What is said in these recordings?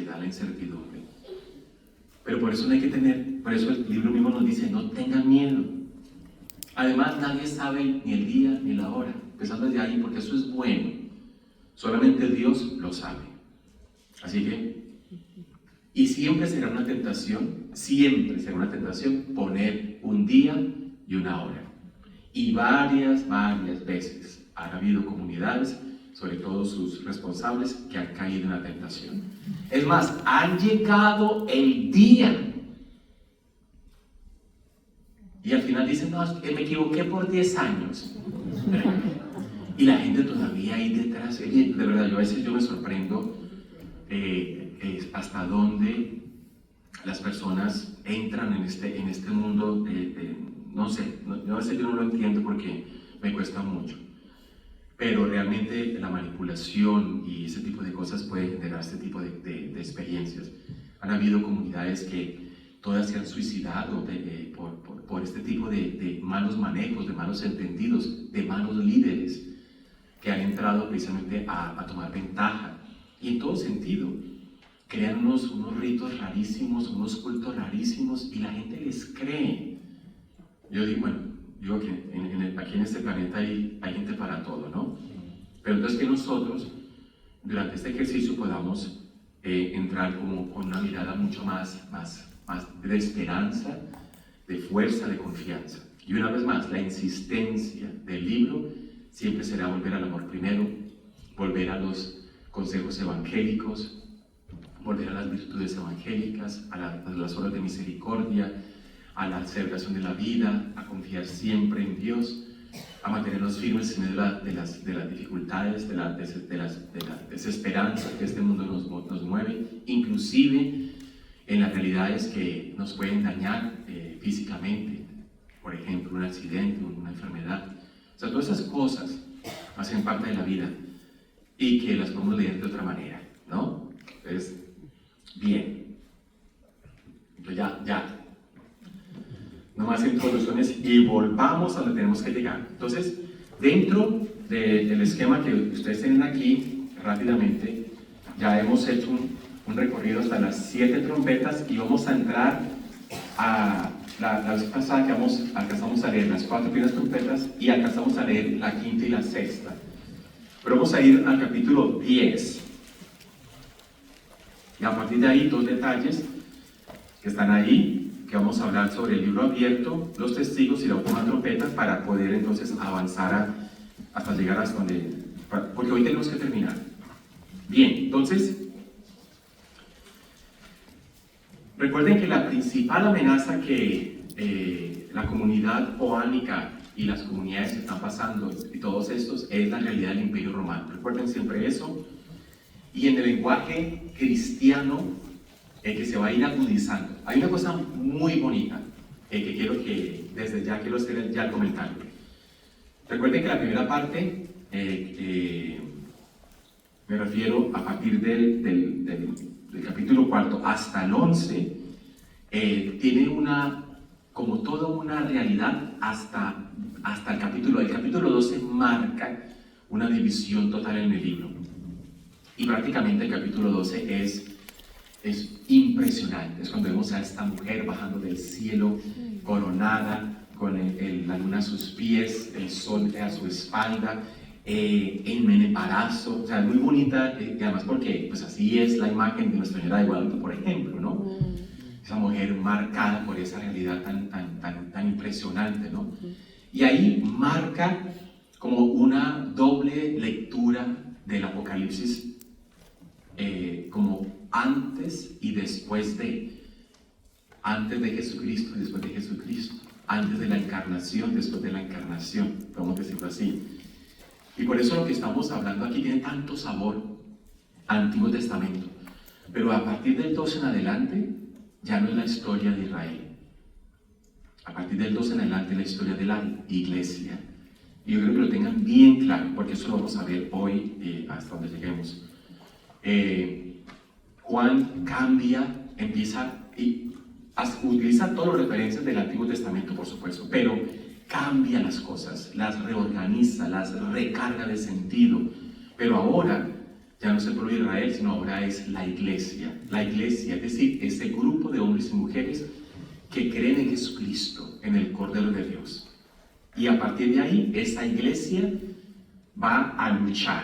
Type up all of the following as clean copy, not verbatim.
da la incertidumbre. Pero por eso no hay que tener, por eso el libro mismo nos dice, no tengan miedo. Además, nadie sabe ni el día ni la hora, empezando desde ahí, porque eso es bueno. Solamente Dios lo sabe. Así que, y siempre será una tentación poner un día y una hora. Y varias veces han habido comunidades, sobre todo sus responsables, que han caído en la tentación. Es más, han llegado el día y al final dicen, no, me equivoqué por 10 años. Y la gente todavía ahí detrás. Oye, de verdad, yo a veces me sorprendo hasta dónde las personas entran en este mundo. No sé, yo a veces yo no lo entiendo porque me cuesta mucho. Pero realmente la manipulación y ese tipo de cosas puede generar este tipo de experiencias. Han habido comunidades que todas se han suicidado por este tipo de malos manejos, de malos entendidos, de malos líderes que han entrado precisamente a tomar ventaja. Y en todo sentido, crean unos ritos rarísimos, unos cultos rarísimos, y la gente les cree. Yo digo, bueno, digo que aquí en este planeta hay gente para todo, ¿no? Pero entonces que nosotros, durante este ejercicio, podamos entrar como con una mirada mucho más de esperanza, de fuerza, de confianza. Y una vez más, la insistencia del libro siempre será volver al amor primero, volver a los consejos evangélicos, volver a las virtudes evangélicas, a las obras de misericordia, a la celebración de la vida, a confiar siempre en Dios, a mantenernos firmes en medio de las dificultades, de la desesperanza que este mundo nos mueve, inclusive en las realidades que nos pueden dañar físicamente, por ejemplo, un accidente, una enfermedad. O sea, todas esas cosas hacen parte de la vida y que las podemos leer de otra manera, ¿no? Entonces, bien. Entonces ya. No más introducciones y volvamos a donde tenemos que llegar. Entonces, dentro del esquema que ustedes tienen aquí, rápidamente, ya hemos hecho un recorrido hasta las 7 trompetas y vamos a entrar a la vez pasada que alcanzamos a leer las 4 primeras trompetas y alcanzamos a leer la 5ª y la 6ª. Pero vamos a ir al capítulo 10. Y a partir de ahí, 2 detalles que están ahí, que vamos a hablar sobre el libro abierto, los testigos y la última trompeta, para poder entonces avanzar hasta llegar hasta donde, porque hoy tenemos que terminar. Bien, entonces, recuerden que la principal amenaza que la comunidad joánica y las comunidades que están pasando, y todos estos, es la realidad del Imperio Romano. Recuerden siempre eso. Y en el lenguaje cristiano, que se va a ir agudizando. Hay una cosa muy bonita que quiero que desde ya quiero hacer ya el comentario. Recuerden que la primera parte, me refiero a partir del capítulo 4 hasta el 11, tiene como toda una realidad hasta el capítulo. El capítulo 12 marca una división total en el libro. Y prácticamente el capítulo 12 es impresionante. Es cuando vemos a esta mujer bajando del cielo, coronada, con la luna a sus pies, el sol a su espalda, en embarazo. O sea, muy bonita, y además porque pues así es la imagen de Nuestra Señora de Guadalupe, por ejemplo, ¿no? Esa mujer marcada por esa realidad tan impresionante, ¿no? Y ahí marca como una doble lectura del Apocalipsis, como antes y después antes de Jesucristo y después de Jesucristo, antes de la encarnación, después de la encarnación, podemos decirlo así. Y por eso lo que estamos hablando aquí tiene tanto sabor Antiguo Testamento, pero a partir del 12 en adelante ya no es la historia de Israel. A partir del 12 en adelante es la historia de la iglesia. Y yo creo que lo tengan bien claro, porque eso lo vamos a ver hoy hasta donde lleguemos. Juan cambia, empieza y utiliza todas las referencias del Antiguo Testamento, por supuesto, pero cambia las cosas, las reorganiza, las recarga de sentido. Pero ahora Ya no es el pueblo de Israel, sino ahora es la iglesia. La iglesia, es decir, ese grupo de hombres y mujeres que creen en Jesucristo, en el Cordero de Dios. Y a partir de ahí, esa iglesia va a luchar,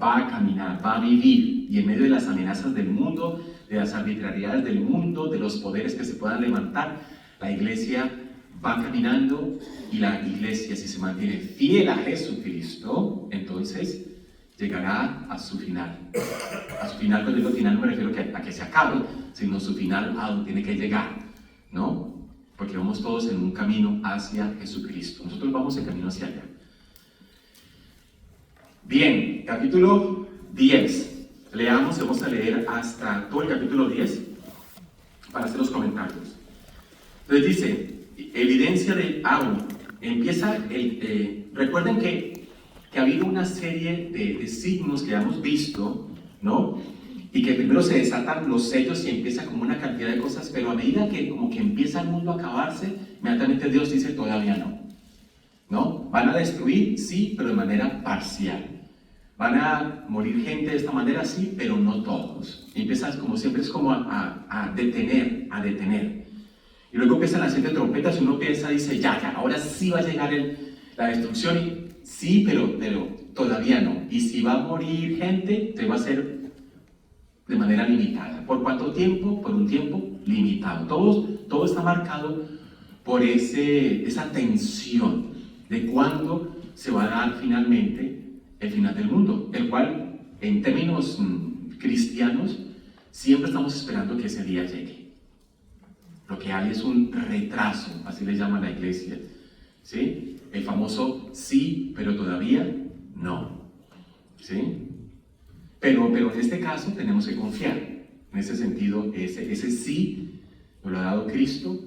va a caminar, va a vivir. Y en medio de las amenazas del mundo, de las arbitrariedades del mundo, de los poderes que se puedan levantar, la iglesia va caminando. Y la iglesia, si se mantiene fiel a Jesucristo, entonces llegará a su final. A su final, cuando digo final, no me refiero a que se acabe, sino su final a donde tiene que llegar, ¿no? Porque vamos todos en un camino hacia Jesucristo. Nosotros vamos en camino hacia allá. Bien, capítulo 10. Leamos, vamos a leer hasta todo el capítulo 10 para hacer los comentarios. Entonces dice, evidencia de Aún. Empieza, recuerden que ha habido una serie de signos que hemos visto, ¿no? Y que primero se desatan los sellos y empieza como una cantidad de cosas, pero a medida que como que empieza el mundo a acabarse, inmediatamente Dios dice todavía no, ¿no? Van a destruir, sí, pero de manera parcial. Van a morir gente de esta manera, sí, pero no todos. Y empieza como siempre, es como a detener, a detener. Y luego empiezan las 7 trompetas y uno piensa, dice, ya, ahora sí va a llegar la destrucción. Y sí, pero todavía no. Y si va a morir gente, se va a hacer de manera limitada. ¿Por cuánto tiempo? Por un tiempo limitado. Todo está marcado por esa tensión de cuándo se va a dar finalmente el final del mundo, el cual, en términos cristianos, siempre estamos esperando que ese día llegue. Lo que hay es un retraso, así le llama la iglesia, ¿sí? El famoso sí, pero todavía no, ¿sí? Pero en este caso tenemos que confiar. En ese sentido, ese sí nos lo ha dado Cristo.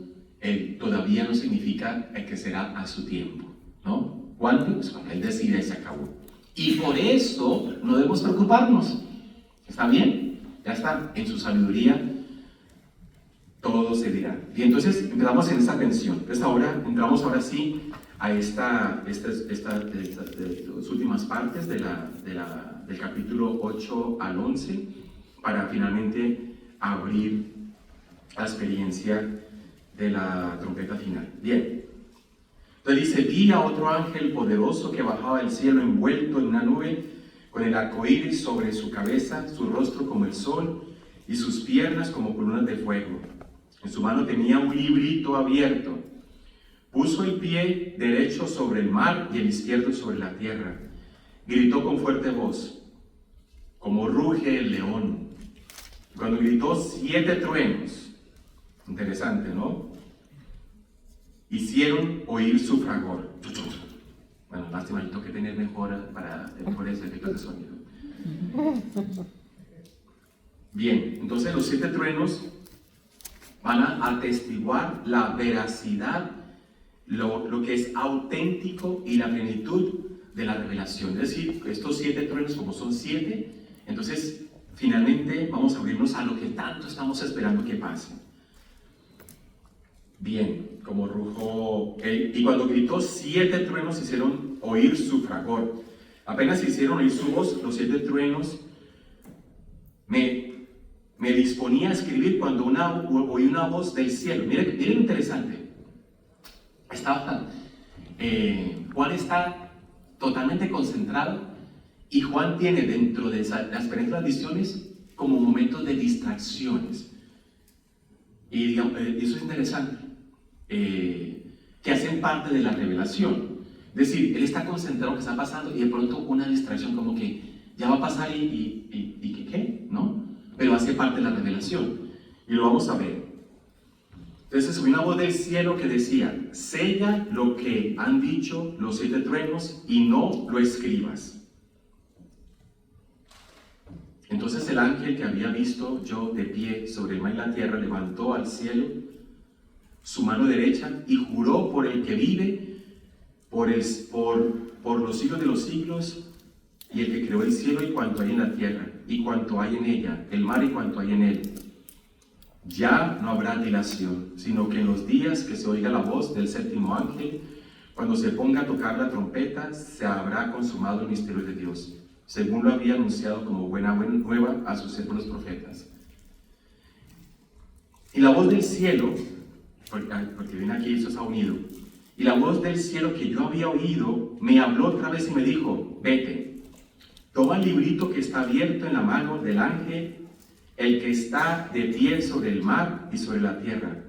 El todavía no significa el que será a su tiempo, ¿no? ¿Cuándo? Pues cuando Él decida y se acabó. Y por eso no debemos preocuparnos. ¿Está bien? Ya está. En su sabiduría todo se dirá. Y entonces empezamos en esta tensión. Entonces entramos ahora sí a las últimas partes del capítulo 8 al 11 para finalmente abrir la experiencia de la trompeta final. Bien. Entonces dice, vi a otro ángel poderoso que bajaba del cielo envuelto en una nube con el arco iris sobre su cabeza, su rostro como el sol y sus piernas como columnas de fuego. En su mano tenía un librito abierto. Puso el pie derecho sobre el mar y el izquierdo sobre la tierra. Gritó con fuerte voz, como ruge el león. Cuando gritó 7 truenos, interesante, ¿no? Hicieron oír su fragor. Bueno, lástima, yo tengo que tener mejores efectos de sonido. Bien, entonces los 7 truenos van a atestiguar la veracidad, lo que es auténtico y la plenitud de la revelación. Es decir, estos 7 truenos, como son 7, entonces finalmente vamos a abrirnos a lo que tanto estamos esperando que pase. Bien, como rugó él, y cuando gritó 7 truenos hicieron oír su fragor. Apenas hicieron oír su voz, los 7 truenos, me disponía a escribir cuando oí una voz del cielo. Miren interesante. Juan está totalmente concentrado y Juan tiene dentro de las primeras visiones como momentos de distracciones. Y digamos, eso es interesante, que hacen parte de la revelación. Es decir, él está concentrado en lo que está pasando y de pronto una distracción como que ya va a pasar y ¿qué? ¿No? Pero hace parte de la revelación. Y lo vamos a ver. Entonces hubo una voz del cielo que decía, sella lo que han dicho los 7 truenos y no lo escribas. Entonces el ángel que había visto yo de pie sobre el mar y la tierra levantó al cielo su mano derecha y juró por el que vive por los siglos de los siglos y el que creó el cielo y cuanto hay en la tierra y cuanto hay en ella, el mar y cuanto hay en él. Ya no habrá dilación, sino que en los días que se oiga la voz del 7º ángel, cuando se ponga a tocar la trompeta, se habrá consumado el misterio de Dios, según lo había anunciado como buena nueva a sus siervos los profetas. Y la voz del cielo, porque viene aquí, eso está unido, y la voz del cielo que yo había oído, me habló otra vez y me dijo, vete, toma el librito que está abierto en la mano del ángel, el que está de pie sobre el mar y sobre la tierra.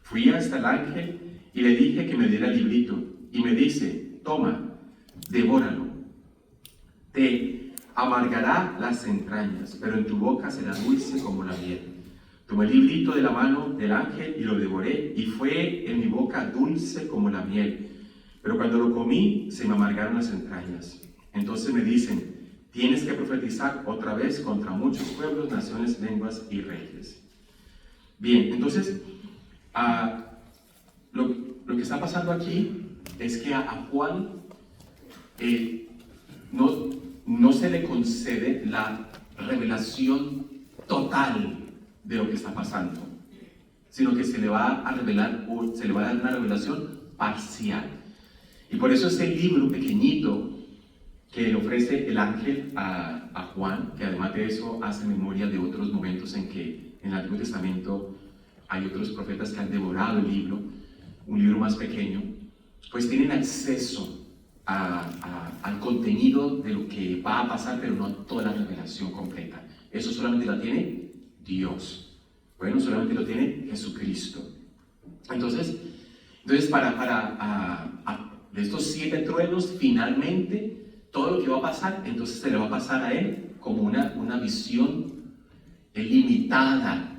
Fui hasta el ángel y le dije que me diera el librito, y me dice, toma, devóralo. Te amargará las entrañas, pero en tu boca será dulce como la miel. Tomé el librito de la mano del ángel y lo devoré, y fue en mi boca dulce como la miel. Pero cuando lo comí, se me amargaron las entrañas. Entonces me dicen, tienes que profetizar otra vez contra muchos pueblos, naciones, lenguas y reyes. Bien, entonces, lo que está pasando aquí es que a Juan no se le concede la revelación total de lo que está pasando, sino que se le va a revelar, o se le va a dar una revelación parcial. Y por eso ese libro pequeñito que le ofrece el ángel a Juan, que además de eso hace memoria de otros momentos en que en el Antiguo Testamento hay otros profetas que han devorado el libro, un libro más pequeño, pues tienen acceso al contenido de lo que va a pasar, pero no toda la revelación completa. Eso solamente la tiene Dios. Bueno, solamente lo tiene Jesucristo. Entonces de estos 7 truenos, finalmente, todo lo que va a pasar, entonces se le va a pasar a él como una visión limitada,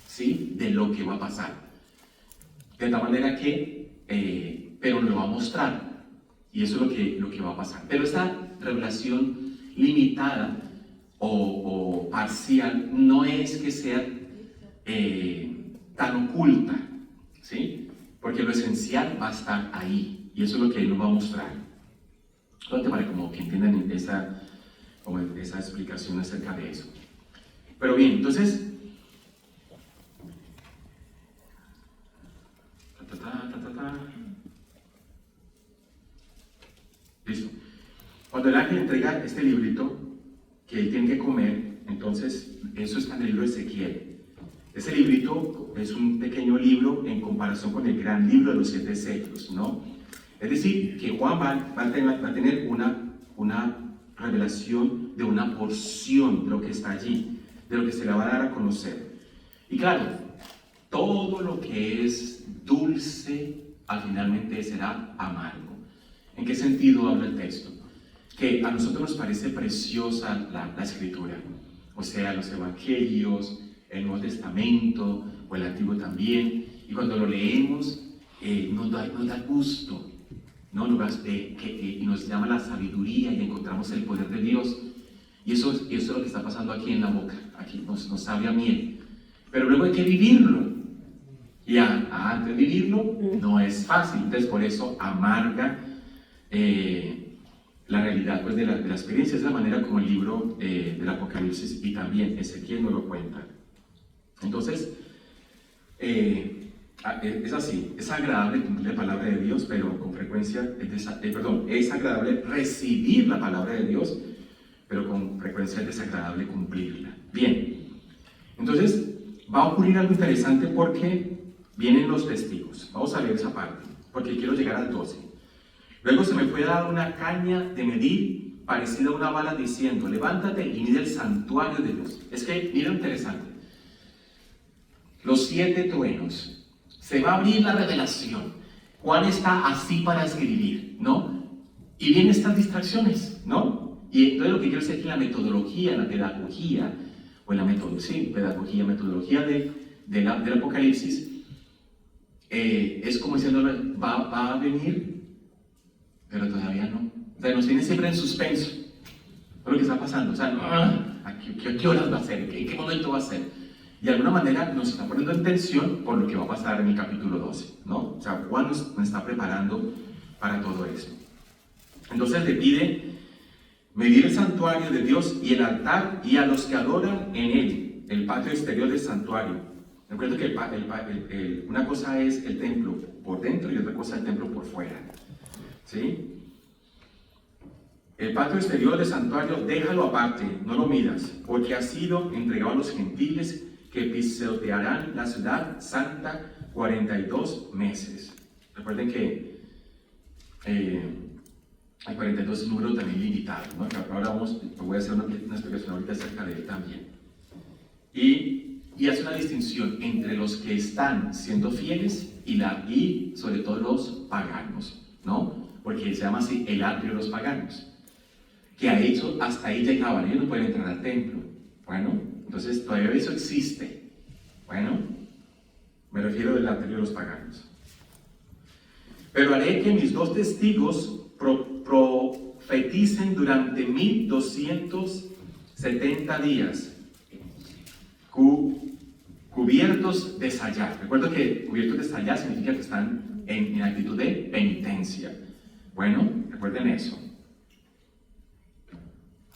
¿sí?, de lo que va a pasar. De tal manera que, pero lo va a mostrar. Y eso es lo que va a pasar. Pero esta revelación limitada o parcial no es que sea tan oculta, ¿sí? Porque lo esencial va a estar ahí. Y eso es lo que Él nos va a mostrar. Para como que entiendan esa explicación acerca de eso. Pero bien, entonces... Listo. Cuando el ángel entrega este librito que él tiene que comer, entonces eso está en el libro de Ezequiel. Ese librito es un pequeño libro en comparación con el gran libro de los 7 sellos, ¿no? Es decir, que Juan va a tener una revelación de una porción de lo que está allí, de lo que se le va a dar a conocer. Y claro, todo lo que es dulce al finalmente será amargo. ¿En qué sentido habla el texto? Que a nosotros nos parece preciosa la escritura, o sea, los evangelios, el Nuevo Testamento o el Antiguo también, y cuando lo leemos nos da gusto, ¿no? Y nos llama la sabiduría y encontramos el poder de Dios, y eso es lo que está pasando aquí en la boca, aquí nos sabe a miel, pero luego hay que vivirlo, y antes de vivirlo no es fácil, entonces por eso amarga la realidad pues, de la experiencia. Es la manera como el libro del Apocalipsis y también Ezequiel nos lo cuenta. Entonces, es así, es agradable cumplir la palabra de Dios, pero con frecuencia, es agradable recibir la palabra de Dios, pero con frecuencia es desagradable cumplirla. Bien, entonces va a ocurrir algo interesante porque vienen los testigos. Vamos a leer esa parte, porque quiero llegar al 12. Luego se me fue dada una caña de medir parecida a una bala diciendo, levántate y mide el santuario de Dios. Es que, mira, interesante. Los 7 truenos. Se va a abrir la revelación. Juan está así para escribir, ¿no? Y vienen estas distracciones, ¿no? Y entonces lo que quiero decir es que la metodología, la pedagogía, o la metodología del Apocalipsis, es como diciendo, va a venir, pero todavía no. O sea, nos tiene siempre en suspenso. Lo que está pasando, o sea, ¿qué horas va a ser? ¿En qué momento va a ser? Y de alguna manera nos está poniendo en tensión por lo que va a pasar en el capítulo 12, ¿no? O sea, Juan nos está preparando para todo eso. Entonces le pide medir el santuario de Dios y el altar y a los que adoran en él, el patio exterior del santuario. Recuerdo que una cosa es el templo por dentro y otra cosa el templo por fuera, ¿sí? El patio exterior del santuario, déjalo aparte, no lo midas, porque ha sido entregado a los gentiles que pisotearán la ciudad santa 42 meses. Recuerden que el 42 es un número también limitado, ¿no? Ahora voy a hacer una explicación ahorita acerca de él también. Y hace una distinción entre los que están siendo fieles y sobre todo los paganos, ¿no? Porque se llama así el atrio de los paganos, que ha hecho, hasta ahí llegaban, ellos no pueden entrar al templo. Bueno, entonces todavía eso existe. Bueno, me refiero al atrio de los paganos. Pero haré que mis 2 testigos profeticen durante 1270 días, cubiertos de sayar. Recuerdo que cubiertos de sayar significa que están en actitud de penitencia. Bueno, recuerden eso.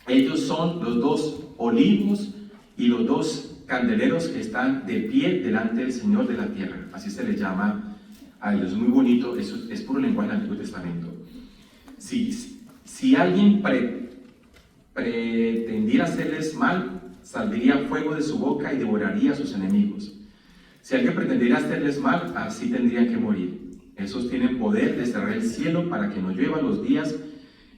Ellos son los 2 olivos y los 2 candeleros que están de pie delante del Señor de la tierra. Así se les llama a ellos. Muy bonito, eso es puro lenguaje del Antiguo Testamento. Si alguien pretendiera hacerles mal, saldría fuego de su boca y devoraría a sus enemigos. Si alguien pretendiera hacerles mal, así tendrían que morir. Esos tienen poder de cerrar el cielo para que no llueva los días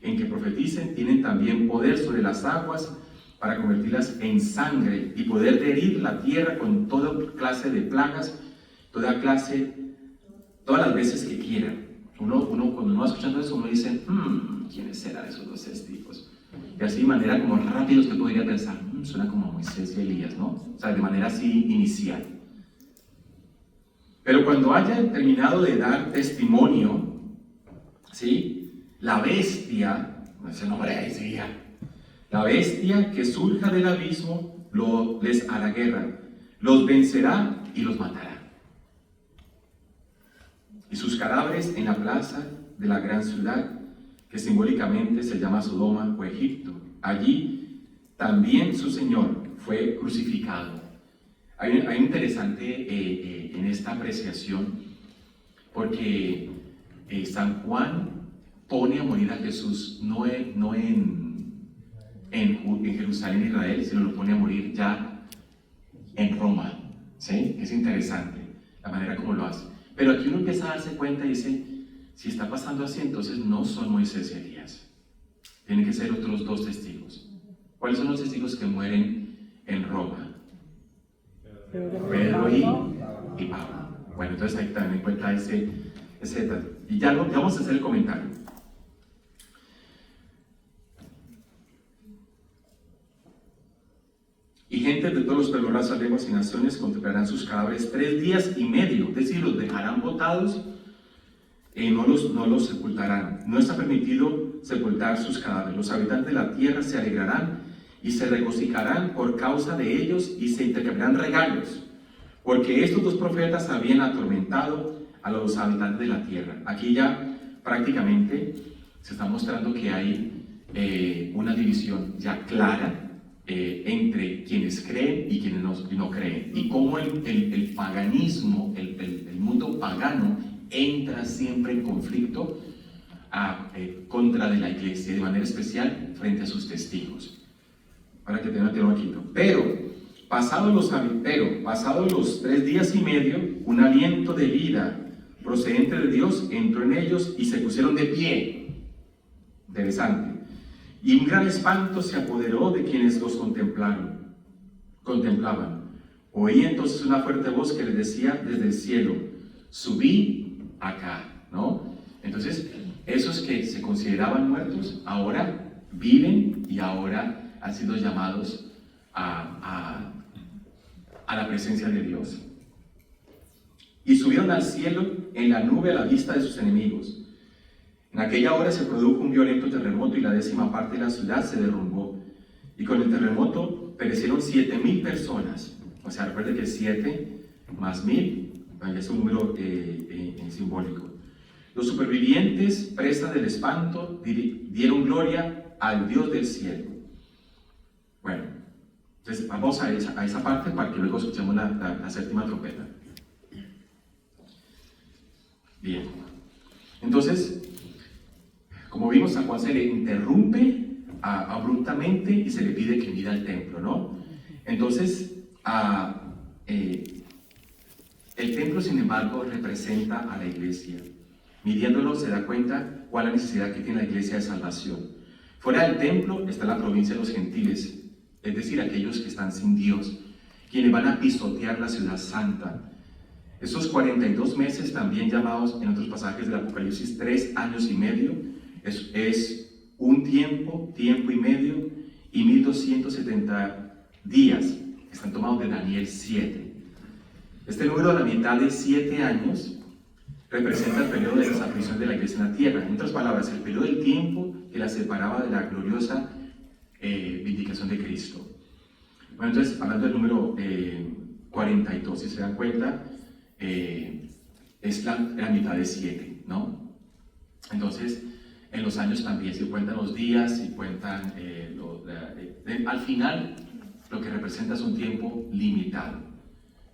en que profeticen. Tienen también poder sobre las aguas para convertirlas en sangre y poder de herir la tierra con toda clase de plagas, todas las veces que quieran. Cuando uno va escuchando eso, uno dice, ¿quiénes serán esos 2 testigos? Y así de manera como rápido usted podría pensar, suena como Moisés y Elías, ¿no? O sea, de manera así inicial. Pero cuando haya terminado de dar testimonio, ¿sí? La bestia, ese nombre decía, la bestia que surja del abismo les hará guerra, los vencerá y los matará. Y sus cadáveres en la plaza de la gran ciudad, que simbólicamente se llama Sodoma o Egipto. Allí también su Señor fue crucificado. Hay interesante en esta apreciación, porque San Juan pone a morir a Jesús no en Jerusalén, Israel, sino lo pone a morir ya en Roma. ¿Sí? Es interesante la manera como lo hace. Pero aquí uno empieza a darse cuenta y dice, si está pasando así, entonces no son Moisés y Elías. Tienen que ser otros 2 testigos. ¿Cuáles son los testigos que mueren en Roma? Pedro y Pablo. Bueno, entonces ahí también cuenta ese detalle. Y ya vamos a hacer el comentario. Y gente de todos los pueblos, lenguas y naciones contemplarán sus cadáveres 3 días y medio, es decir, los dejarán botados y no los sepultarán. No está permitido sepultar sus cadáveres. Los habitantes de la tierra se alegrarán y se regocijarán por causa de ellos y se intercambiarán regalos, porque estos 2 profetas habían atormentado a los habitantes de la tierra. Aquí ya prácticamente se está mostrando que hay una división ya clara entre quienes creen y quienes no creen, y cómo el paganismo, el mundo pagano entra siempre en conflicto contra de la iglesia, de manera especial frente a sus testigos. Para que tengan un aquí. Pero pasados los 3 días y medio, un aliento de vida procedente de Dios entró en ellos y se pusieron de pie. Interesante. Y un gran espanto se apoderó de quienes los contemplaban. Oí entonces una fuerte voz que les decía desde el cielo, subí acá, ¿no? Entonces, esos que se consideraban muertos, ahora viven y ahora han sido llamados a la presencia de Dios. Y subieron al cielo en la nube a la vista de sus enemigos. En aquella hora se produjo un violento terremoto y la 10ª parte de la ciudad se derrumbó. Y con el terremoto perecieron 7,000 personas. O sea, recuerde que 7 más 1,000 es un número simbólico. Los supervivientes, presa del espanto, dieron gloria al Dios del cielo. Bueno, entonces vamos a esa parte para que luego escuchemos la 7ª trompeta. Bien, entonces, Como vimos, a Juan se le interrumpe abruptamente y se le pide que mida el templo, ¿no? Entonces, el templo, sin embargo, representa a la iglesia. Midiéndolo se da cuenta cuál es la necesidad que tiene la iglesia de salvación. Fuera del templo está la provincia de los gentiles, es decir, aquellos que están sin Dios, quienes van a pisotear la ciudad santa. Esos 42 meses, también llamados en otros pasajes del Apocalipsis 3 años y medio, es un tiempo y medio y 1270 días. Están tomados de Daniel 7. Este número, a la mitad de 7 años, representa el periodo de desaparición de la iglesia en la tierra. En otras palabras, el periodo del tiempo que la separaba de la gloriosa vindicación de Cristo. Bueno, entonces, hablando del número 42, si se dan cuenta, es la mitad de 7, ¿no? Entonces, en los años también se cuentan los días, se cuentan al final lo que representa es un tiempo limitado.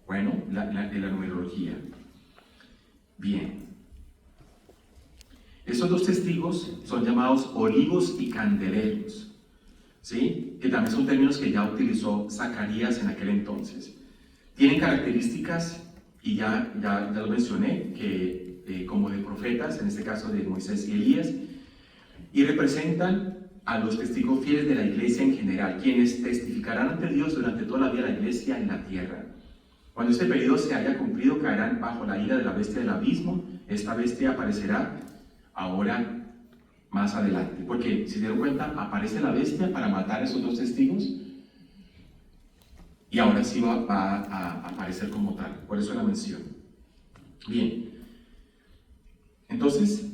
Bueno, la numerología. Bien. Estos dos testigos son llamados olivos y candeleros, ¿sí? Que también son términos que ya utilizó Zacarías en aquel entonces. Tienen características, y ya lo mencioné, que como de profetas, en este caso de Moisés y Elías, y representan a los testigos fieles de la iglesia en general, quienes testificarán ante Dios durante toda la vida de la iglesia en la tierra. Cuando este periodo se haya cumplido, caerán bajo la ira de la bestia del abismo. Esta bestia aparecerá ahora más adelante, porque si se dieron cuenta, aparece la bestia para matar a esos dos testigos, y ahora sí va a aparecer como tal, por eso la mención. Bien, entonces,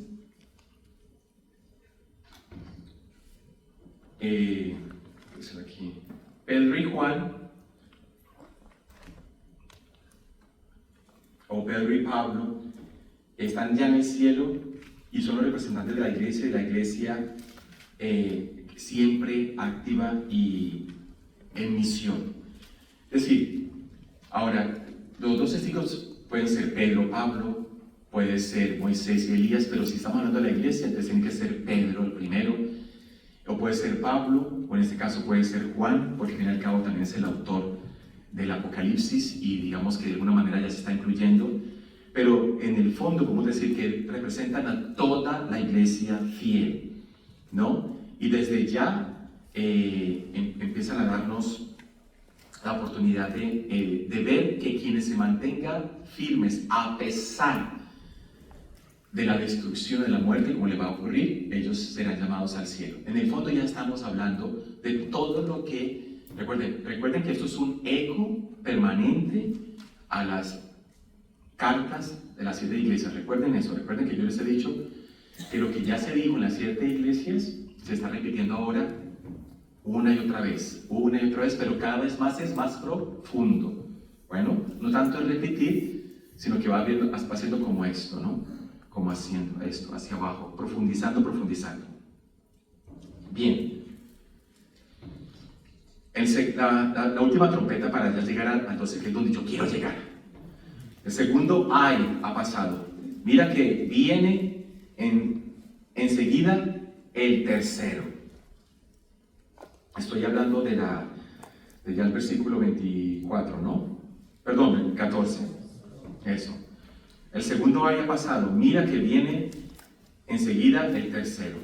aquí, Pedro y Juan, o Pedro y Pablo, están ya en el cielo y son los representantes de la iglesia siempre activa y en misión. Es decir, ahora, los dos testigos pueden ser Pedro, Pablo, puede ser Moisés y Elías, pero si estamos hablando de la iglesia, entonces tiene que ser Pedro el primero, o puede ser Pablo, o en este caso puede ser Juan, porque al fin y al cabo también es el autor del Apocalipsis y digamos que de alguna manera ya se está incluyendo, pero en el fondo podemos decir que representan a toda la iglesia fiel, ¿no? Y desde ya empiezan a darnos la oportunidad de ver que quienes se mantengan firmes a pesar de la destrucción, de la muerte, como le va a ocurrir, ellos serán llamados al cielo. En el fondo ya estamos hablando de todo lo que, recuerden que esto es un eco permanente a las cartas de las 7 iglesias. Recuerden eso, recuerden que yo les he dicho que lo que ya se dijo en las 7 iglesias se está repitiendo ahora una y otra vez, pero cada vez más es más profundo. Bueno, no tanto es repetir, sino que va haciendo como esto, ¿no? Como haciendo esto, hacia abajo, profundizando. Bien. La última trompeta para ya llegar al 12, que es donde yo quiero llegar. El segundo ay ha pasado. Mira que viene enseguida el tercero. Estoy hablando de ya el versículo 24, ¿no? Perdón, el 14. Eso. El segundo ay ha pasado. Mira que viene enseguida el tercero.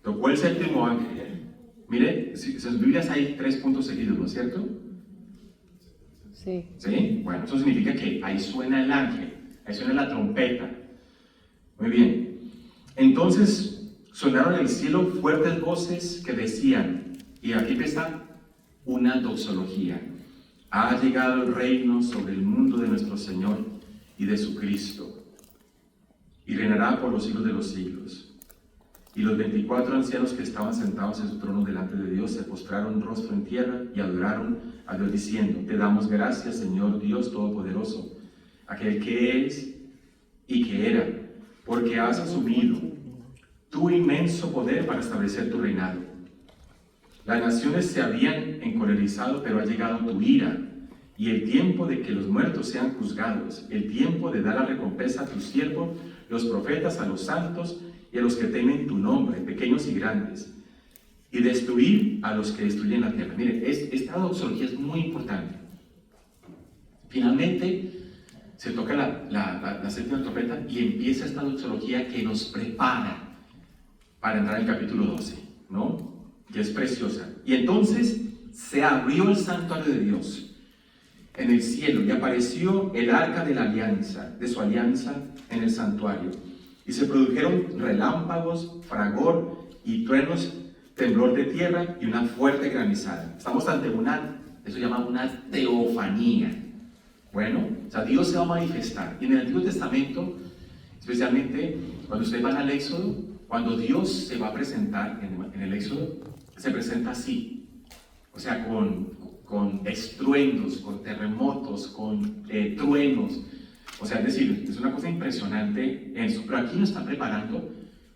Tocó el séptimo ángel. Mire, si en sus Biblias hay 3 puntos seguidos, ¿no es cierto? Sí. ¿Sí? Bueno, eso significa que ahí suena el ángel, ahí suena la trompeta. Muy bien. Entonces sonaron en el cielo fuertes voces que decían, y aquí está una doxología: ha llegado el reino sobre el mundo de nuestro Señor y de su Cristo, y reinará por los siglos de los siglos. Y los 24 ancianos que estaban sentados en su trono delante de Dios se postraron rostro en tierra y adoraron a Dios diciendo: te damos gracias, Señor Dios Todopoderoso, aquel que es y que era, porque has asumido tu inmenso poder para establecer tu reinado. Las naciones se habían encolerizado, pero ha llegado tu ira, y el tiempo de que los muertos sean juzgados, el tiempo de dar la recompensa a tus siervos, los profetas, a los santos, y y a los que temen tu nombre, pequeños y grandes, y destruir a los que destruyen la tierra. Miren, esta doxología es muy importante. Finalmente, se toca la séptima trompeta y empieza esta doxología que nos prepara para entrar en el capítulo 12, ¿no? Que es preciosa. Y entonces se abrió el santuario de Dios en el cielo y apareció el arca de la alianza, de su alianza en el santuario. Y se produjeron relámpagos, fragor y truenos, temblor de tierra y una fuerte granizada. Estamos ante eso se llama una teofanía. Bueno, o sea, Dios se va a manifestar. Y en el Antiguo Testamento, especialmente cuando ustedes van al Éxodo, cuando Dios se va a presentar en el Éxodo, se presenta así. O sea, con estruendos, con terremotos, con truenos. O sea, es decir, es una cosa impresionante eso. Pero aquí nos está preparando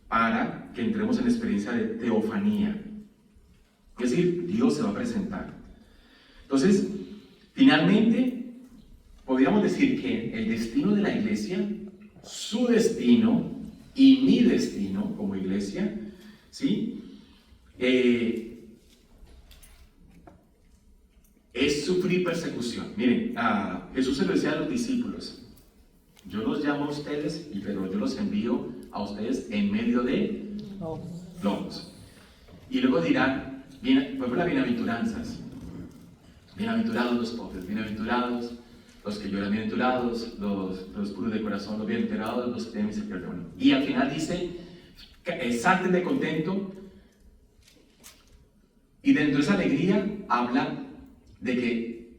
para que entremos en la experiencia de teofanía. Es decir, Dios se va a presentar. Entonces, finalmente, podríamos decir que el destino de la iglesia, su destino y mi destino como iglesia, ¿sí? Es sufrir persecución. Miren, Jesús se lo decía a los discípulos: yo los llamo a ustedes, pero yo los envío a ustedes en medio de lobos. Y luego dirán, por ejemplo, las bienaventuranzas. Bienaventurados los pobres, bienaventurados los que lloran, bienaventurados los puros de corazón, los bienaventurados los que tienen misericordia. Y al final dice, salten de contento. Y dentro de esa alegría habla de que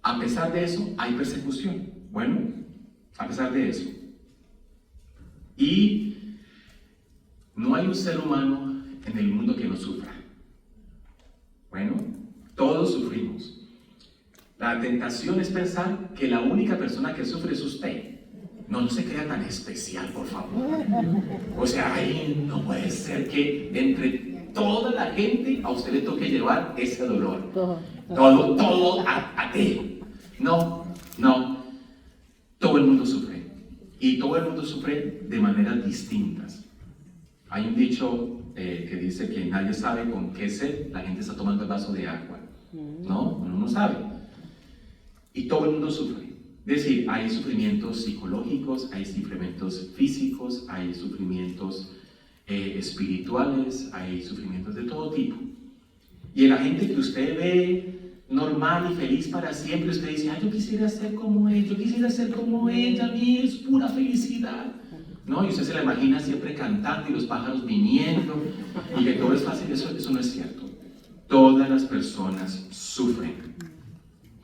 a pesar de eso hay persecución. Bueno, a pesar de eso. Y no hay un ser humano en el mundo que no sufra. Bueno, todos sufrimos. La tentación es pensar que la única persona que sufre es usted. No se crea tan especial, por favor. O sea, ahí no puede ser que entre toda la gente a usted le toque llevar ese dolor. Todo a ti. No. Todo el mundo sufre. Y todo el mundo sufre de maneras distintas. Hay un dicho que dice que nadie sabe con qué sed la gente está tomando el vaso de agua. No, uno no sabe. Y todo el mundo sufre. Es decir, hay sufrimientos psicológicos, hay sufrimientos físicos, hay sufrimientos espirituales, hay sufrimientos de todo tipo. Y en la gente que usted ve normal y feliz para siempre, usted dice, yo quisiera ser como él, yo quisiera ser como ella, a mí es pura felicidad. ¿No? Y usted se la imagina siempre cantando y los pájaros viniendo y que todo es fácil. Eso no es cierto. Todas las personas sufren.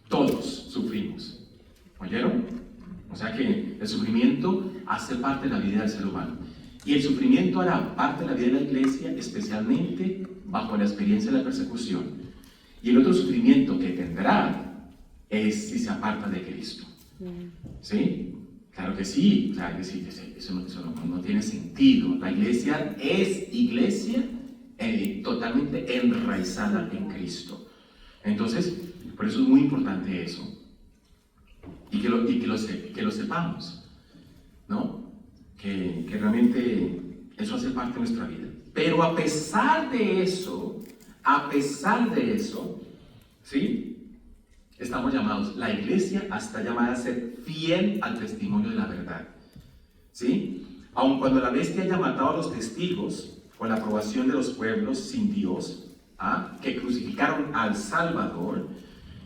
Todos sufrimos. ¿Oyeron? O sea que el sufrimiento hace parte de la vida del ser humano. Y el sufrimiento hará parte de la vida de la iglesia, especialmente bajo la experiencia de la persecución. Y el otro sufrimiento que tendrá es si se aparta de Cristo. ¿Sí? Claro que sí. O sea, eso no tiene sentido. La iglesia es iglesia totalmente enraizada en Cristo. Entonces, por eso es muy importante eso. Y que lo sepamos, ¿no? Que realmente eso hace parte de nuestra vida. Pero a pesar de eso, ¿sí? Estamos llamados, la iglesia está llamada a ser fiel al testimonio de la verdad, ¿sí? Aun cuando la bestia haya matado a los testigos, con la aprobación de los pueblos sin Dios, que crucificaron al Salvador,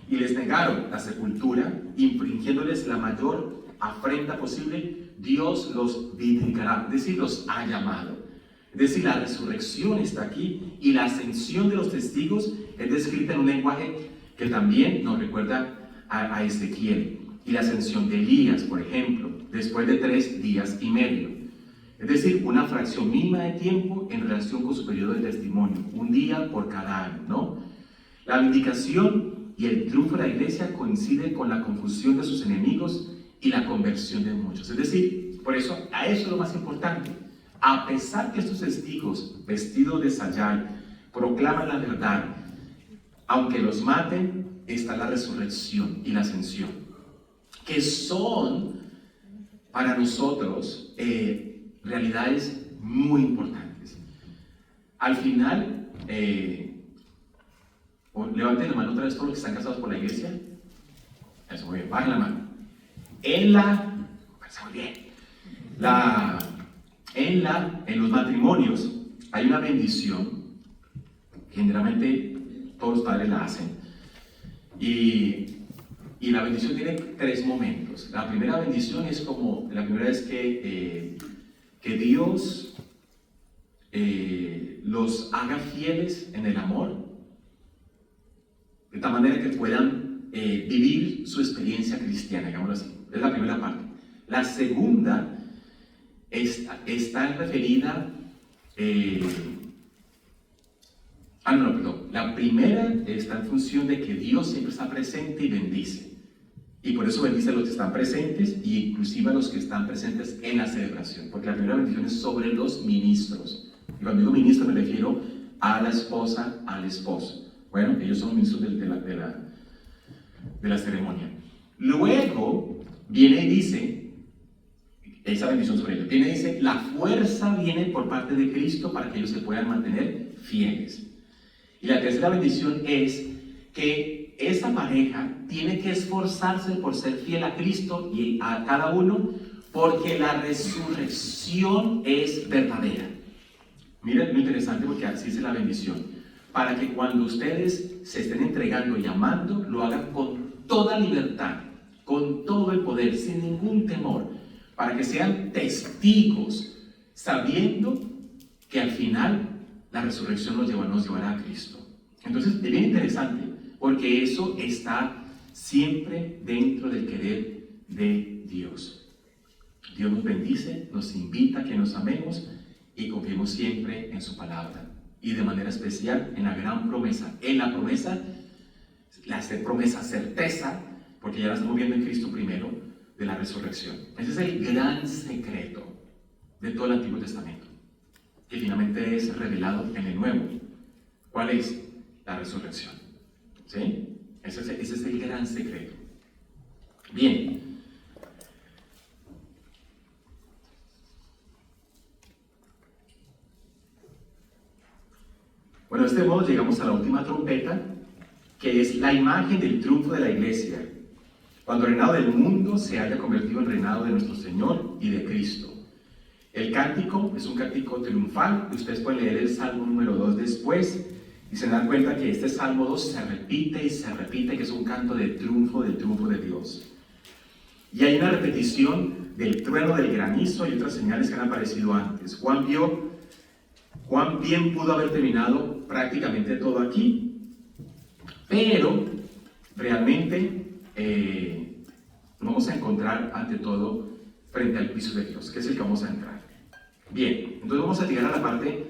y les negaron la sepultura, infringiéndoles la mayor afrenta posible, Dios los vivificará, es decir, los ha llamado. Es decir, la resurrección está aquí y la ascensión de los testigos es descrita en un lenguaje que también nos recuerda a Ezequiel. Y la ascensión de Elías, por ejemplo, después de 3 días y medio. Es decir, una fracción mínima de tiempo en relación con su periodo de testimonio, un día por cada año, ¿no? La vindicación y el triunfo de la iglesia coincide con la confusión de sus enemigos y la conversión de muchos. Es decir, por eso, a eso es lo más importante. A pesar que estos testigos, vestidos de sayal, proclaman la verdad, aunque los maten, está la resurrección y la ascensión, que son para nosotros realidades muy importantes. Al final, levanten la mano otra vez todos los que están casados por la iglesia. Eso, muy bien, bajen la mano. Muy bien. En los matrimonios hay una bendición, generalmente todos los padres la hacen, y la bendición tiene 3 momentos. La primera bendición es como, la primera es que Dios los haga fieles en el amor, de tal manera que puedan vivir su experiencia cristiana, digámoslo así. Es la primera parte. La segunda está referida, la primera está en función de que Dios siempre está presente y bendice. Y por eso bendice a los que están presentes e inclusive a los que están presentes en la celebración. Porque la primera bendición es sobre los ministros. Y cuando digo ministro me refiero a la esposa, al esposo. Bueno, ellos son ministros de la ceremonia. Luego viene y dice, esa bendición sobre ellos, viene y dice, la fuerza viene por parte de Cristo para que ellos se puedan mantener fieles. Y la tercera bendición es que esa pareja tiene que esforzarse por ser fiel a Cristo y a cada uno, porque la resurrección es verdadera. Miren lo interesante, porque así dice la bendición, para que cuando ustedes se estén entregando y amando, lo hagan con toda libertad, con todo el poder, sin ningún temor, para que sean testigos, sabiendo que al final la resurrección nos llevará a Cristo. Entonces es bien interesante, porque eso está siempre dentro del querer de Dios. Dios nos bendice, nos invita a que nos amemos y confiemos siempre en su palabra, y de manera especial en la gran promesa, la promesa certeza, porque ya la estamos viendo en Cristo primero, de la resurrección. Ese es el gran secreto de todo el Antiguo Testamento, que finalmente es revelado en el Nuevo. ¿Cuál es? La resurrección. ¿Sí? Ese es el gran secreto. Bien. Bueno, de este modo llegamos a la última trompeta, que es la imagen del triunfo de la iglesia, cuando el reinado del mundo se haya convertido en reinado de nuestro Señor y de Cristo. El cántico es un cántico triunfal, ustedes pueden leer el Salmo número 2 después, y se dan cuenta que este Salmo 2 se repite y se repite, que es un canto del triunfo de Dios. Y hay una repetición del trueno, del granizo y otras señales que han aparecido antes. Juan vio cuán bien pudo haber terminado prácticamente todo aquí, pero realmente nos vamos a encontrar ante todo frente al juicio de Dios, que es el que vamos a entrar. Bien, entonces vamos a llegar a la parte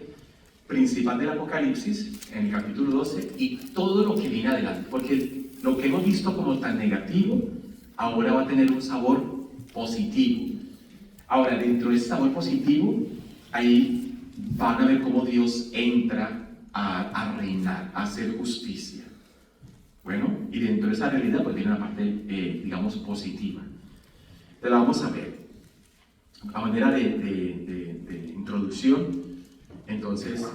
principal del Apocalipsis, en el capítulo 12, y todo lo que viene adelante, porque lo que hemos visto como tan negativo, ahora va a tener un sabor positivo. Ahora, dentro de ese sabor positivo, ahí van a ver cómo Dios entra a reinar, a hacer justicia. Bueno, y dentro de esa realidad pues viene una parte, digamos, positiva. Te la vamos a ver. A manera de introducción, entonces,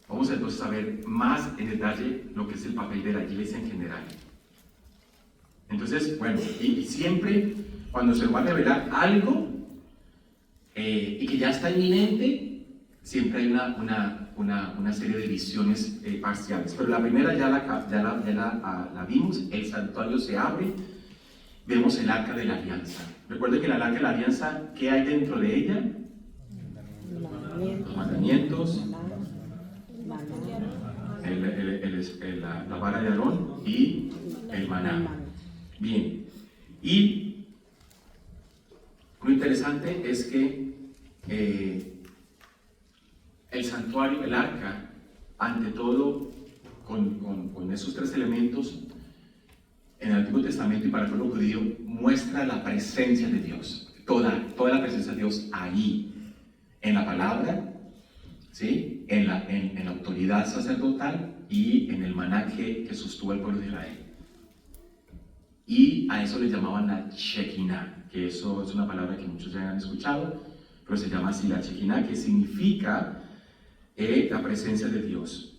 vamos entonces a ver más en detalle lo que es el papel de la iglesia en general. Entonces, bueno, y siempre cuando se va a revelar algo y que ya está inminente, siempre hay una serie de visiones parciales. Pero la primera ya la vimos, el santuario se abre, vemos el arca de la alianza. Recuerden que el arca de la alianza, ¿qué hay dentro de ella? Los mandamientos, la vara de Aarón y el maná. Bien, y lo interesante es que el santuario, el arca, ante todo, con esos 3 elementos, en el Antiguo Testamento y para el pueblo judío, muestra la presencia de Dios, toda la presencia de Dios ahí, en la palabra, ¿sí? en la autoridad sacerdotal y en el maná que sostuvo el pueblo de Israel. y a eso le llamaban la Shekinah, que eso es una palabra que muchos ya han escuchado, pero se llama así la Shekinah, que significa la presencia de Dios.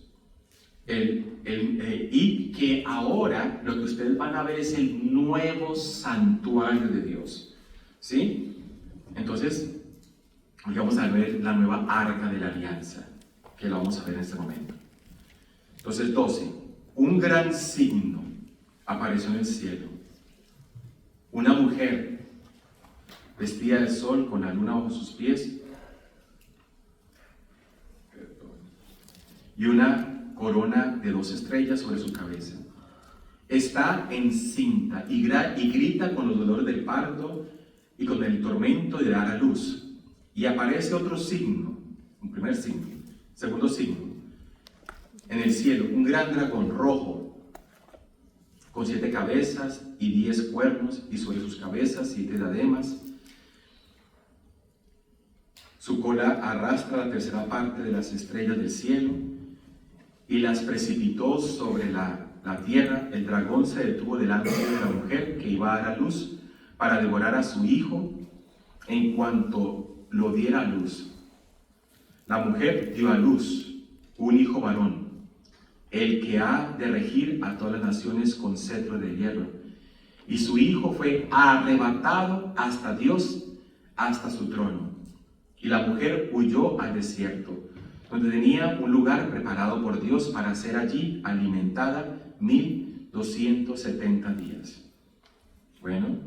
Y que ahora lo que ustedes van a ver es el nuevo santuario de Dios, ¿sí? Entonces, hoy vamos a ver la nueva arca de la alianza, que la vamos a ver en este momento. Entonces, 12. Un gran signo apareció en el cielo. Una mujer vestida de sol con la luna bajo sus pies y una corona de 2 estrellas sobre su cabeza. Está encinta y grita con los dolores del parto y con el tormento de dar a luz. Y aparece otro signo, un primer signo, segundo signo, en el cielo, un gran dragón rojo, con 7 cabezas y 10 cuernos, y sobre sus cabezas 7 diademas. Su cola arrastra la tercera parte de las estrellas del cielo y las precipitó sobre la tierra. El dragón se detuvo delante de la mujer que iba a dar a luz para devorar a su hijo en cuanto lo diera a luz. La mujer dio a luz un hijo varón, el que ha de regir a todas las naciones con cetro de hierro. Y su hijo fue arrebatado hasta Dios, hasta su trono. Y la mujer huyó al desierto, donde tenía un lugar preparado por Dios para ser allí alimentada 1270 días. Bueno,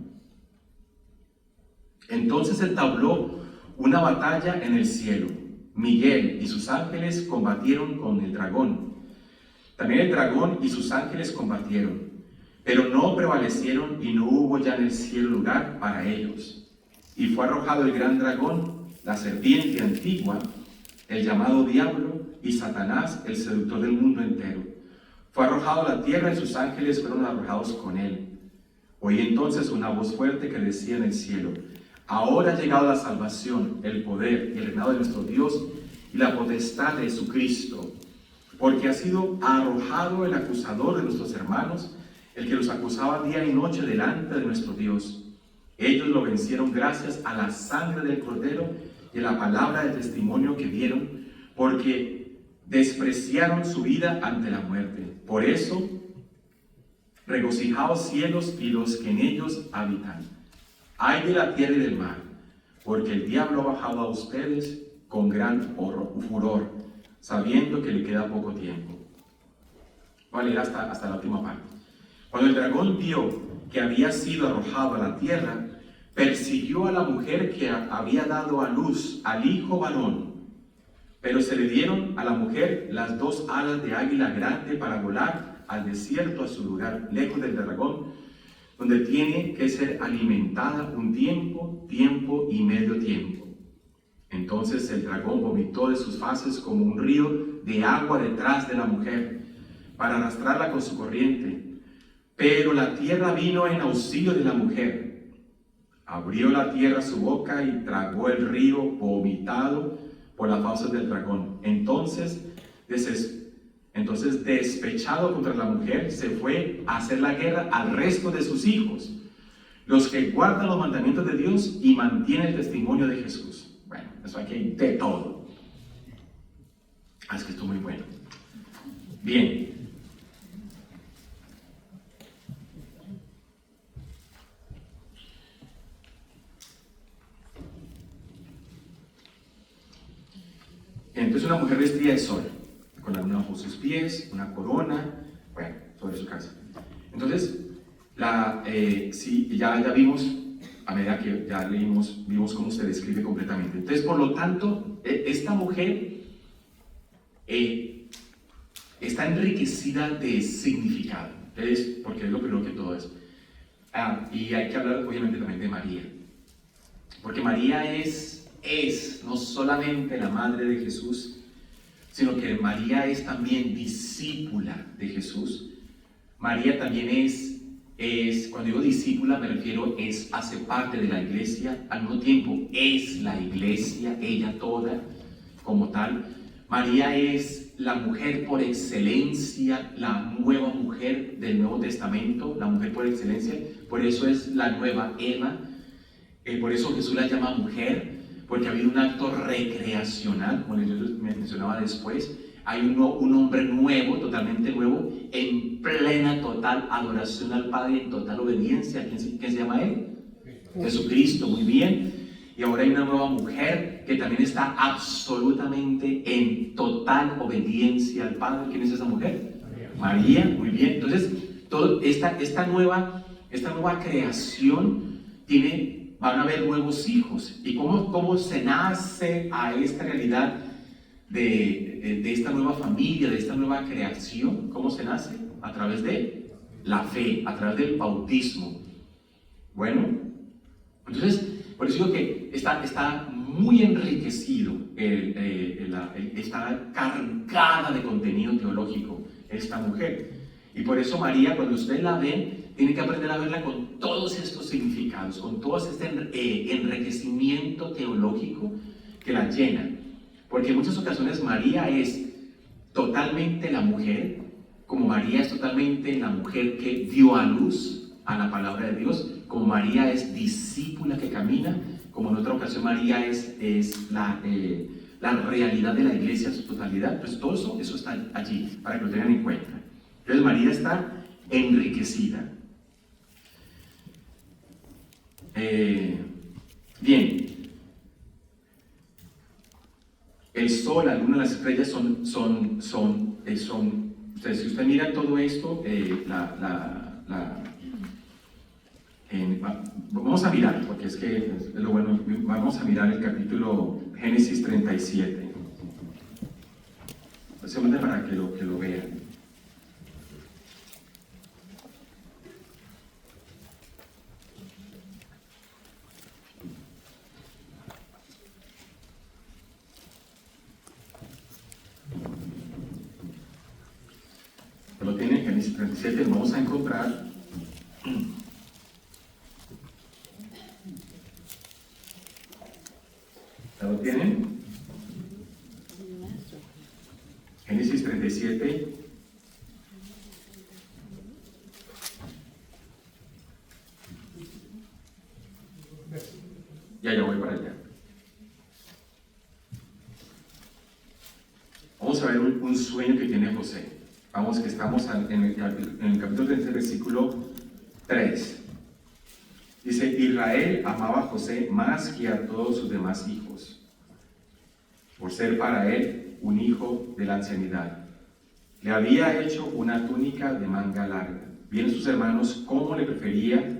entonces entabló una batalla en el cielo. Miguel y sus ángeles combatieron con el dragón. También el dragón y sus ángeles combatieron, pero no prevalecieron y no hubo ya en el cielo lugar para ellos. Y fue arrojado el gran dragón, la serpiente antigua, el llamado Diablo, y Satanás, el seductor del mundo entero. Fue arrojado a la tierra y sus ángeles fueron arrojados con él. Oí entonces una voz fuerte que decía en el cielo: ahora ha llegado la salvación, el poder y el reinado de nuestro Dios y la potestad de Jesucristo, porque ha sido arrojado el acusador de nuestros hermanos, el que los acusaba día y noche delante de nuestro Dios. Ellos lo vencieron gracias a la sangre del Cordero y a la palabra de testimonio que dieron, porque despreciaron su vida ante la muerte. Por eso, regocijaos cielos y los que en ellos habitan. Ay de la tierra y del mar, porque el diablo ha bajado a ustedes con gran furor, sabiendo que le queda poco tiempo. Voy a leer hasta la última parte. Cuando el dragón vio que había sido arrojado a la tierra, persiguió a la mujer que había dado a luz al hijo varón. Pero se le dieron a la mujer las 2 alas de águila grande para volar al desierto, a su lugar, lejos del dragón, donde tiene que ser alimentada un tiempo y medio tiempo. Entonces el dragón vomitó de sus faces como un río de agua detrás de la mujer, para arrastrarla con su corriente. Pero la tierra vino en auxilio de la mujer. Abrió la tierra su boca y tragó el río vomitado por las fauces del dragón. Entonces, despechado contra la mujer, se fue a hacer la guerra al resto de sus hijos, los que guardan los mandamientos de Dios y mantienen el testimonio de Jesús. Bueno, eso aquí hay de todo. Es que esto es muy bueno. Bien. Entonces una mujer vestida de sol, con la luna bajo sus pies, una corona, bueno, sobre su cabeza. Entonces, sí, ya vimos, a medida que ya leímos, vimos cómo se describe completamente. Entonces, por lo tanto, esta mujer está enriquecida de significado, porque es lo primero que todo es. Y hay que hablar, obviamente, también de María, porque María es no solamente la madre de Jesús, sino que María es también discípula de Jesús. María también es, cuando digo discípula me refiero, hace parte de la iglesia, al mismo tiempo es la iglesia, ella toda como tal. María es la mujer por excelencia, la nueva mujer del Nuevo Testamento, la mujer por excelencia, por eso es la nueva Eva, por eso Jesús la llama mujer, porque ha habido un acto recreacional, como les mencionaba después, hay un hombre nuevo, totalmente nuevo, en plena, total adoración al Padre, en total obediencia. ¿Quién se llama él? Jesucristo, muy bien. Y ahora hay una nueva mujer que también está absolutamente en total obediencia al Padre. ¿Quién es esa mujer? María, muy bien. Entonces, esta nueva creación van a haber nuevos hijos. ¿Y cómo se nace a esta realidad de esta nueva familia, de esta nueva creación? ¿Cómo se nace? A través de la fe, a través del bautismo. Bueno, entonces, por eso digo que está muy enriquecido, está cargada de contenido teológico esta mujer. Y por eso María, cuando ustedes la ven, tienen que aprender a verla con todos estos significados, con todo este enriquecimiento teológico que la llena. Porque en muchas ocasiones María es totalmente la mujer, como María es totalmente la mujer que dio a luz a la palabra de Dios, como María es discípula que camina, como en otra ocasión María es la realidad de la iglesia en su totalidad. Pues todo eso está allí, para que lo tengan en cuenta. Entonces María está enriquecida. Bien. El sol, la luna, las estrellas son ustedes, si usted mira todo esto, vamos a mirar, porque es que es lo bueno, vamos a mirar el capítulo Génesis 37. Simplemente para que lo vean. Lo tiene Génesis 37, lo vamos a encontrar. ¿Ya lo tienen? Génesis 37. Ya voy para allá. Vamos a ver un sueño que tiene José. Vamos, que estamos en el capítulo 30, versículo 3. Dice: Israel amaba a José más que a todos sus demás hijos, por ser para él un hijo de la ancianidad. Le había hecho una túnica de manga larga. Vieron sus hermanos cómo le prefería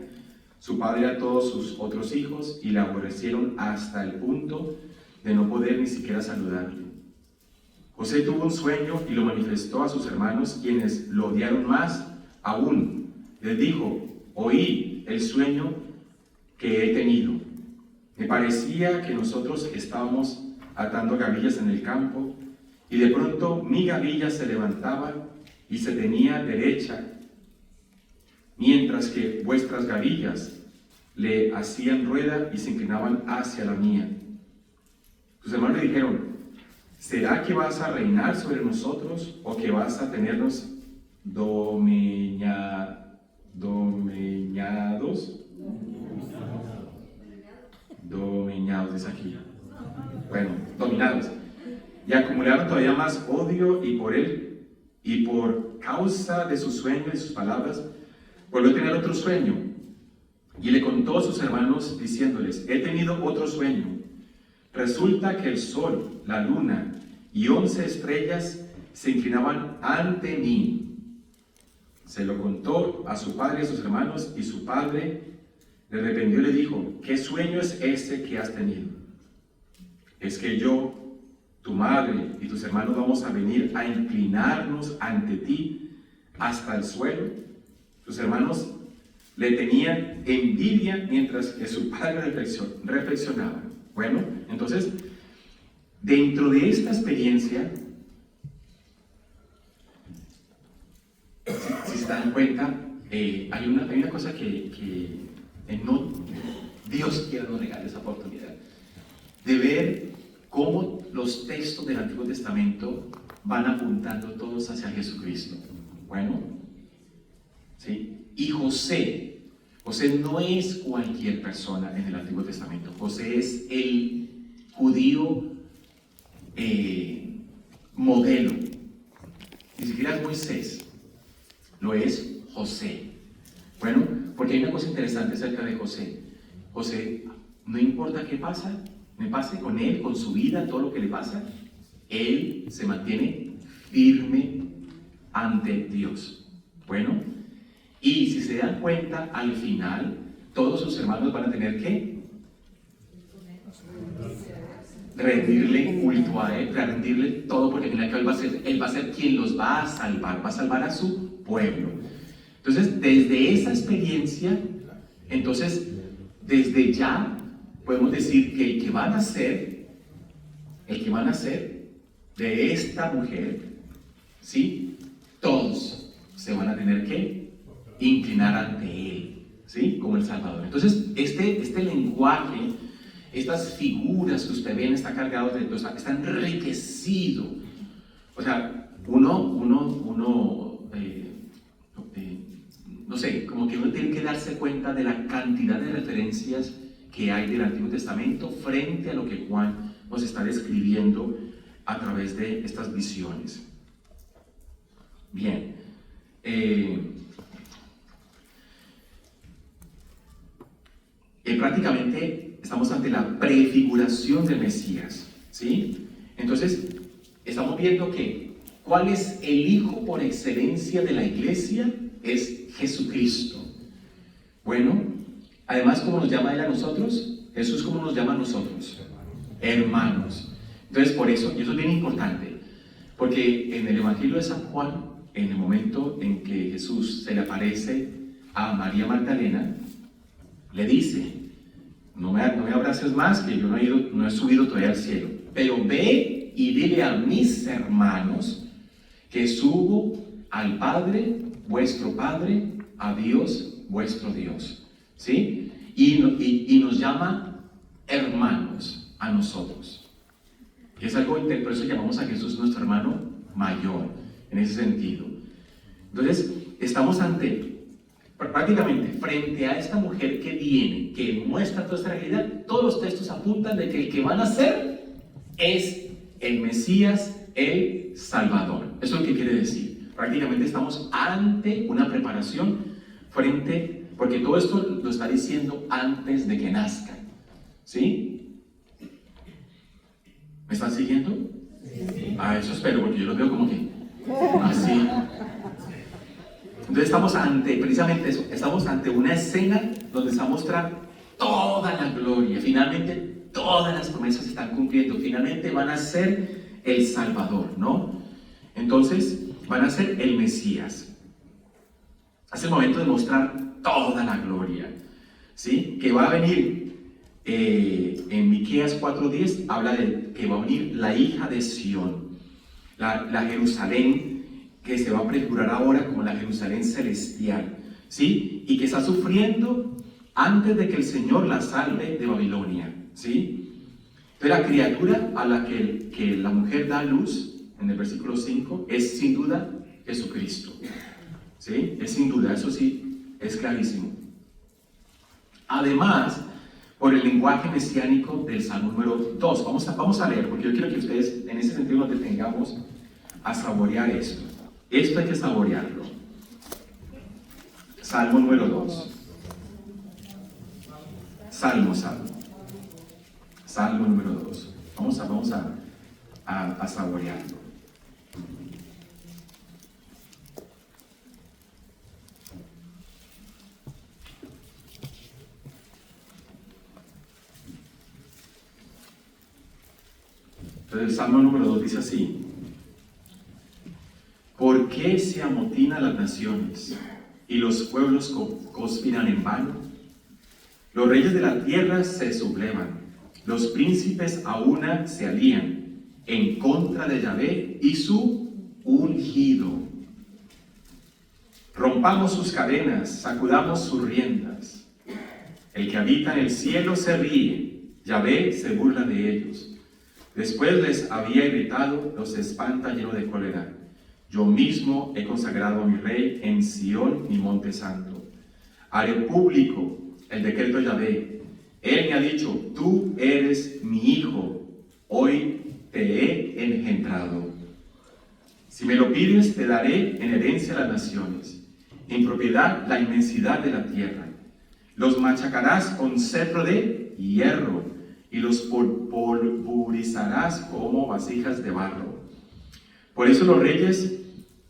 su padre a todos sus otros hijos, y le aborrecieron hasta el punto de no poder ni siquiera saludarle. José tuvo un sueño y lo manifestó a sus hermanos, quienes lo odiaron más aún. Les dijo: oí el sueño que he tenido. Me parecía que nosotros estábamos atando gavillas en el campo, y de pronto mi gavilla se levantaba y se tenía derecha, mientras que vuestras gavillas le hacían rueda y se inclinaban hacia la mía. Sus hermanos le dijeron: ¿será que vas a reinar sobre nosotros, o que vas a tenernos domeñados? Domeñados, dice aquí. Bueno, dominados. Y acumularon todavía más odio, y por él, y por causa de su sueño y sus palabras, volvió a tener otro sueño. Y le contó a sus hermanos, diciéndoles: he tenido otro sueño. Resulta que el sol, la luna y 11 estrellas se inclinaban ante mí. Se lo contó a su padre y a sus hermanos, y su padre le reprendió y le dijo: ¿qué sueño es ese que has tenido? Es que yo, tu madre y tus hermanos vamos a venir a inclinarnos ante ti hasta el suelo. Sus hermanos le tenían envidia mientras que su padre reflexionaba. Bueno, entonces, dentro de esta experiencia, si se dan cuenta, hay una cosa que no, Dios quiere nos regalar esa oportunidad de ver cómo los textos del Antiguo Testamento van apuntando todos hacia Jesucristo. Bueno, ¿sí? Y José no es cualquier persona en el Antiguo Testamento. José es el judío modelo. Ni siquiera es Moisés, lo es José. Bueno, porque hay una cosa interesante acerca de José. José, no importa qué pasa, me pase con él, con su vida, todo lo que le pasa, él se mantiene firme ante Dios. Bueno, y si se dan cuenta, al final, todos sus hermanos van a tener que rendirle culto a él, rendirle todo, porque al final él va a ser quien los va a salvar a su pueblo. Entonces, desde esa experiencia, entonces, desde ya podemos decir que el que va a nacer de esta mujer, ¿sí? Todos se van a tener que inclinar ante él, ¿sí? Como el Salvador. Entonces, este lenguaje, estas figuras que usted ven, está cargado de, o sea, está enriquecido. O sea, no sé, como que uno tiene que darse cuenta de la cantidad de referencias que hay del Antiguo Testamento frente a lo que Juan nos está describiendo a través de estas visiones. Bien. Prácticamente estamos ante la prefiguración del Mesías, ¿sí? Entonces, estamos viendo que ¿cuál es el hijo por excelencia de la iglesia? Es Jesucristo. Bueno, además, ¿cómo nos llama él a nosotros? Jesús, ¿cómo nos llama a nosotros? Hermanos. Entonces, por eso, y eso es bien importante, porque en el Evangelio de San Juan, en el momento en que Jesús se le aparece a María Magdalena, le dice: no me abraces más, que yo no he subido todavía al cielo, pero ve y dile a mis hermanos que subo al Padre, vuestro Padre, a Dios, vuestro Dios, ¿sí? Y nos llama hermanos a nosotros. Y es algo, por eso llamamos a Jesús nuestro hermano mayor, en ese sentido. Entonces, estamos prácticamente frente a esta mujer que viene, que muestra toda esta realidad. Todos los textos apuntan de que el que van a ser es el Mesías, el Salvador. Eso es lo que quiere decir. Prácticamente estamos ante una preparación porque todo esto lo está diciendo antes de que nazca. ¿Sí? ¿Me están siguiendo? Sí. Eso espero, porque yo lo veo como que así. Entonces estamos precisamente eso, estamos ante una escena donde se va a mostrar toda la gloria. Finalmente todas las promesas se están cumpliendo, finalmente van a ser el Salvador, ¿no? Entonces van a ser el Mesías. Es el momento de mostrar toda la gloria, ¿sí? Que va a venir, en Miqueas 4:10 habla de que va a venir la hija de Sión, la Jerusalén, que se va a prefigurar ahora como la Jerusalén celestial, ¿sí? Y que está sufriendo antes de que el Señor la salve de Babilonia, ¿sí? Entonces la criatura a la que la mujer da luz, en el versículo 5, es sin duda Jesucristo, ¿sí? Es sin duda, eso sí, es clarísimo. Además, por el lenguaje mesiánico del Salmo número 2, vamos a leer, porque yo quiero que ustedes en ese sentido nos detengamos a saborear esto. Esto hay que saborearlo. Salmo número 2. Salmo número 2. Vamos a saborearlo. Entonces el Salmo número 2 dice así: ¿por qué se amotinan las naciones y los pueblos conspiran en vano? Los reyes de la tierra se sublevan, los príncipes a una se alían en contra de Yahvé y su ungido. Rompamos sus cadenas, sacudamos sus riendas. El que habita en el cielo se ríe, Yahvé se burla de ellos. Después les había irritado, los espanta lleno de cólera. Yo mismo he consagrado a mi rey en Sión, mi monte santo. Haré público el decreto de Yahvé. Él me ha dicho, tú eres mi hijo, hoy te he engendrado. Si me lo pides, te daré en herencia a las naciones, en propiedad la inmensidad de la tierra. Los machacarás con cetro de hierro y los pulverizarás como vasijas de barro. Por eso los reyes,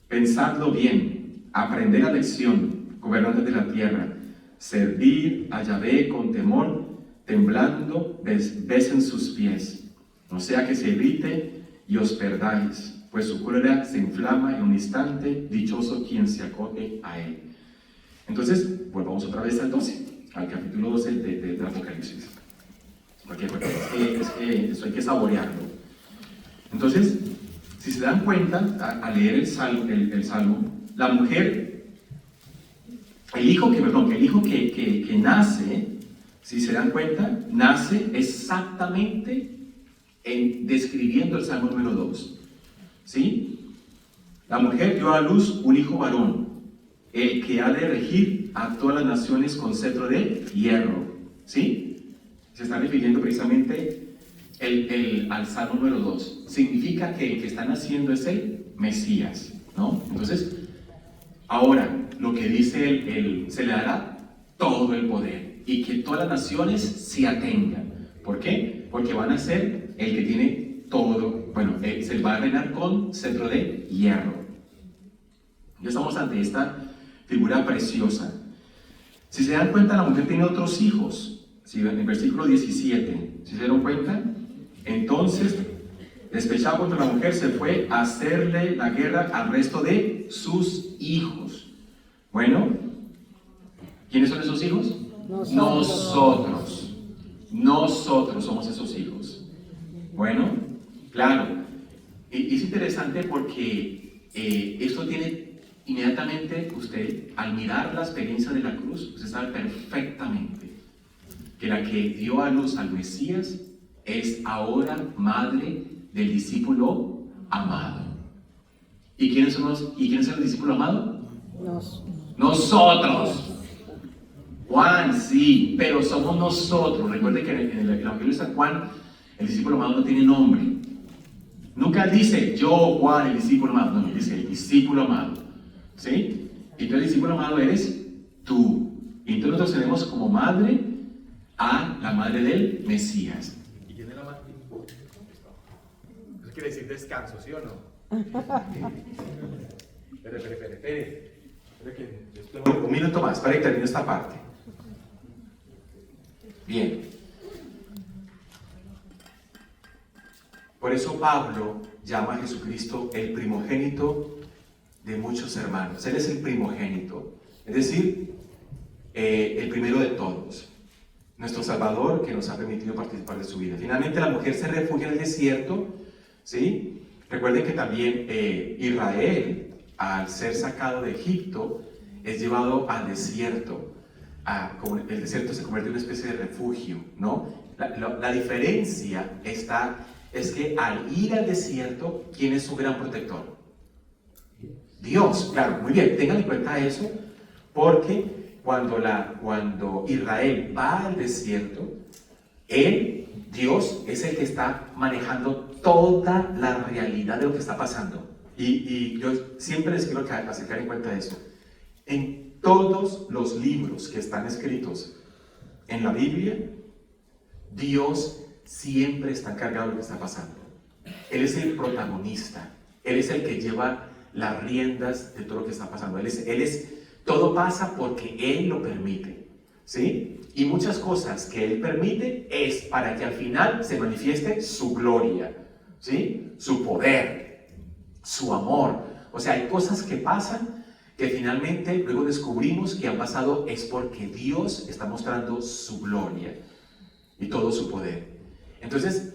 pensadlo bien, aprended la lección, gobernantes de la tierra, servir a Yahvé con temor, temblando, besen sus pies, no sea que se irrite y os perdáis, pues su cólera se inflama en un instante, dichoso quien se acoge a él. Entonces, volvamos otra vez al 12, al capítulo 12 del Apocalipsis, porque es que eso hay que saborearlo. Entonces, si se dan cuenta, al leer el Salmo, la mujer, el hijo que nace, si se dan cuenta, nace exactamente describiendo el Salmo número 2. ¿Sí? La mujer dio a luz un hijo varón, el que ha de regir a todas las naciones con cetro de hierro. ¿Sí? Se está refiriendo precisamente al Salmo número 2. Significa que el que está naciendo es el Mesías, ¿no? Entonces, ahora, lo que dice se le dará todo el poder y que todas las naciones se atengan. ¿Por qué? Porque van a ser el que tiene todo, bueno, se va a reinar con cetro de hierro. Ya estamos ante esta figura preciosa. Si se dan cuenta, la mujer tiene otros hijos. ¿Sí? En el versículo 17, ¿sí se dieron cuenta? Entonces, despechado contra la mujer, se fue a hacerle la guerra al resto de sus hijos. Bueno, ¿quiénes son esos hijos? Nosotros somos esos hijos. Bueno, claro, es interesante porque esto tiene inmediatamente usted, al mirar la experiencia de la cruz, usted sabe perfectamente que la que dio a luz al Mesías es ahora madre del discípulo amado. ¿Y quiénes son los discípulos amados? Nosotros. Juan, sí, pero somos nosotros. Recuerde que en el Evangelio de San Juan, el discípulo amado no tiene nombre. Nunca dice yo, Juan, el discípulo amado. No, dice el discípulo amado. ¿Sí? Y tú, el discípulo amado, eres tú. Y entonces nosotros tenemos como madre a la madre del Mesías. ¿Y quién es la madre? Eso quiere decir descanso, ¿sí o no? Espere. Un minuto más para que termine esta parte. Bien. Por eso Pablo llama a Jesucristo el primogénito de muchos hermanos. Él es el primogénito, es decir, el primero de todos. Nuestro Salvador, que nos ha permitido participar de su vida. Finalmente la mujer se refugia en el desierto, ¿sí? Recuerden que también Israel, al ser sacado de Egipto, es llevado al desierto. Como el desierto se convierte en una especie de refugio, ¿no? La diferencia es que al ir al desierto, ¿quién es su gran protector? Dios, claro, muy bien, tengan en cuenta eso, porque cuando Israel va al desierto, Dios, es el que está manejando toda la realidad de lo que está pasando. Y yo siempre les quiero hacer en cuenta eso. En todos los libros que están escritos en la Biblia, Dios siempre está encargado de lo que está pasando. Él es el protagonista. Él es el que lleva las riendas de todo lo que está pasando. Todo pasa porque Él lo permite, ¿sí? Y muchas cosas que Él permite es para que al final se manifieste su gloria, ¿sí? Su poder, su amor. O sea, hay cosas que pasan que finalmente luego descubrimos que han pasado es porque Dios está mostrando su gloria y todo su poder. Entonces,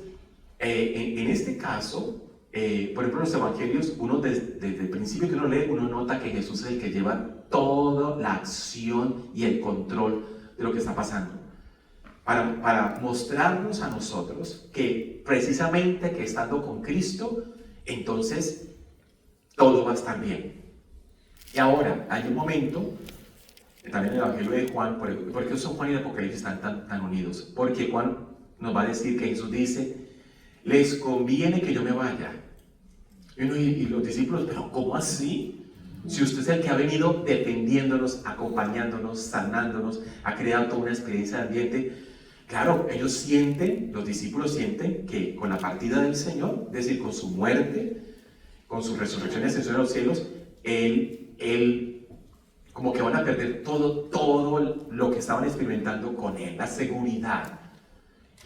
en este caso, por ejemplo, en los evangelios, uno desde el principio que uno lee, uno nota que Jesús es el que lleva toda la acción y el control de lo que está pasando. para mostrarnos a nosotros que precisamente que estando con Cristo, entonces todo va a estar bien. Y ahora, hay un momento, también en el Evangelio de Juan, porque son Juan y el Apocalipsis están tan unidos, porque Juan nos va a decir que Jesús dice, les conviene que yo me vaya. Y los discípulos, pero ¿cómo así? Si usted es el que ha venido defendiéndonos, acompañándonos, sanándonos, ha creado toda una experiencia de ambiente. Claro, ellos sienten, los discípulos sienten que con la partida del Señor, es decir, con su muerte, con su resurrección y ascensión a los cielos, Él como que van a perder todo lo que estaban experimentando con Él, la seguridad,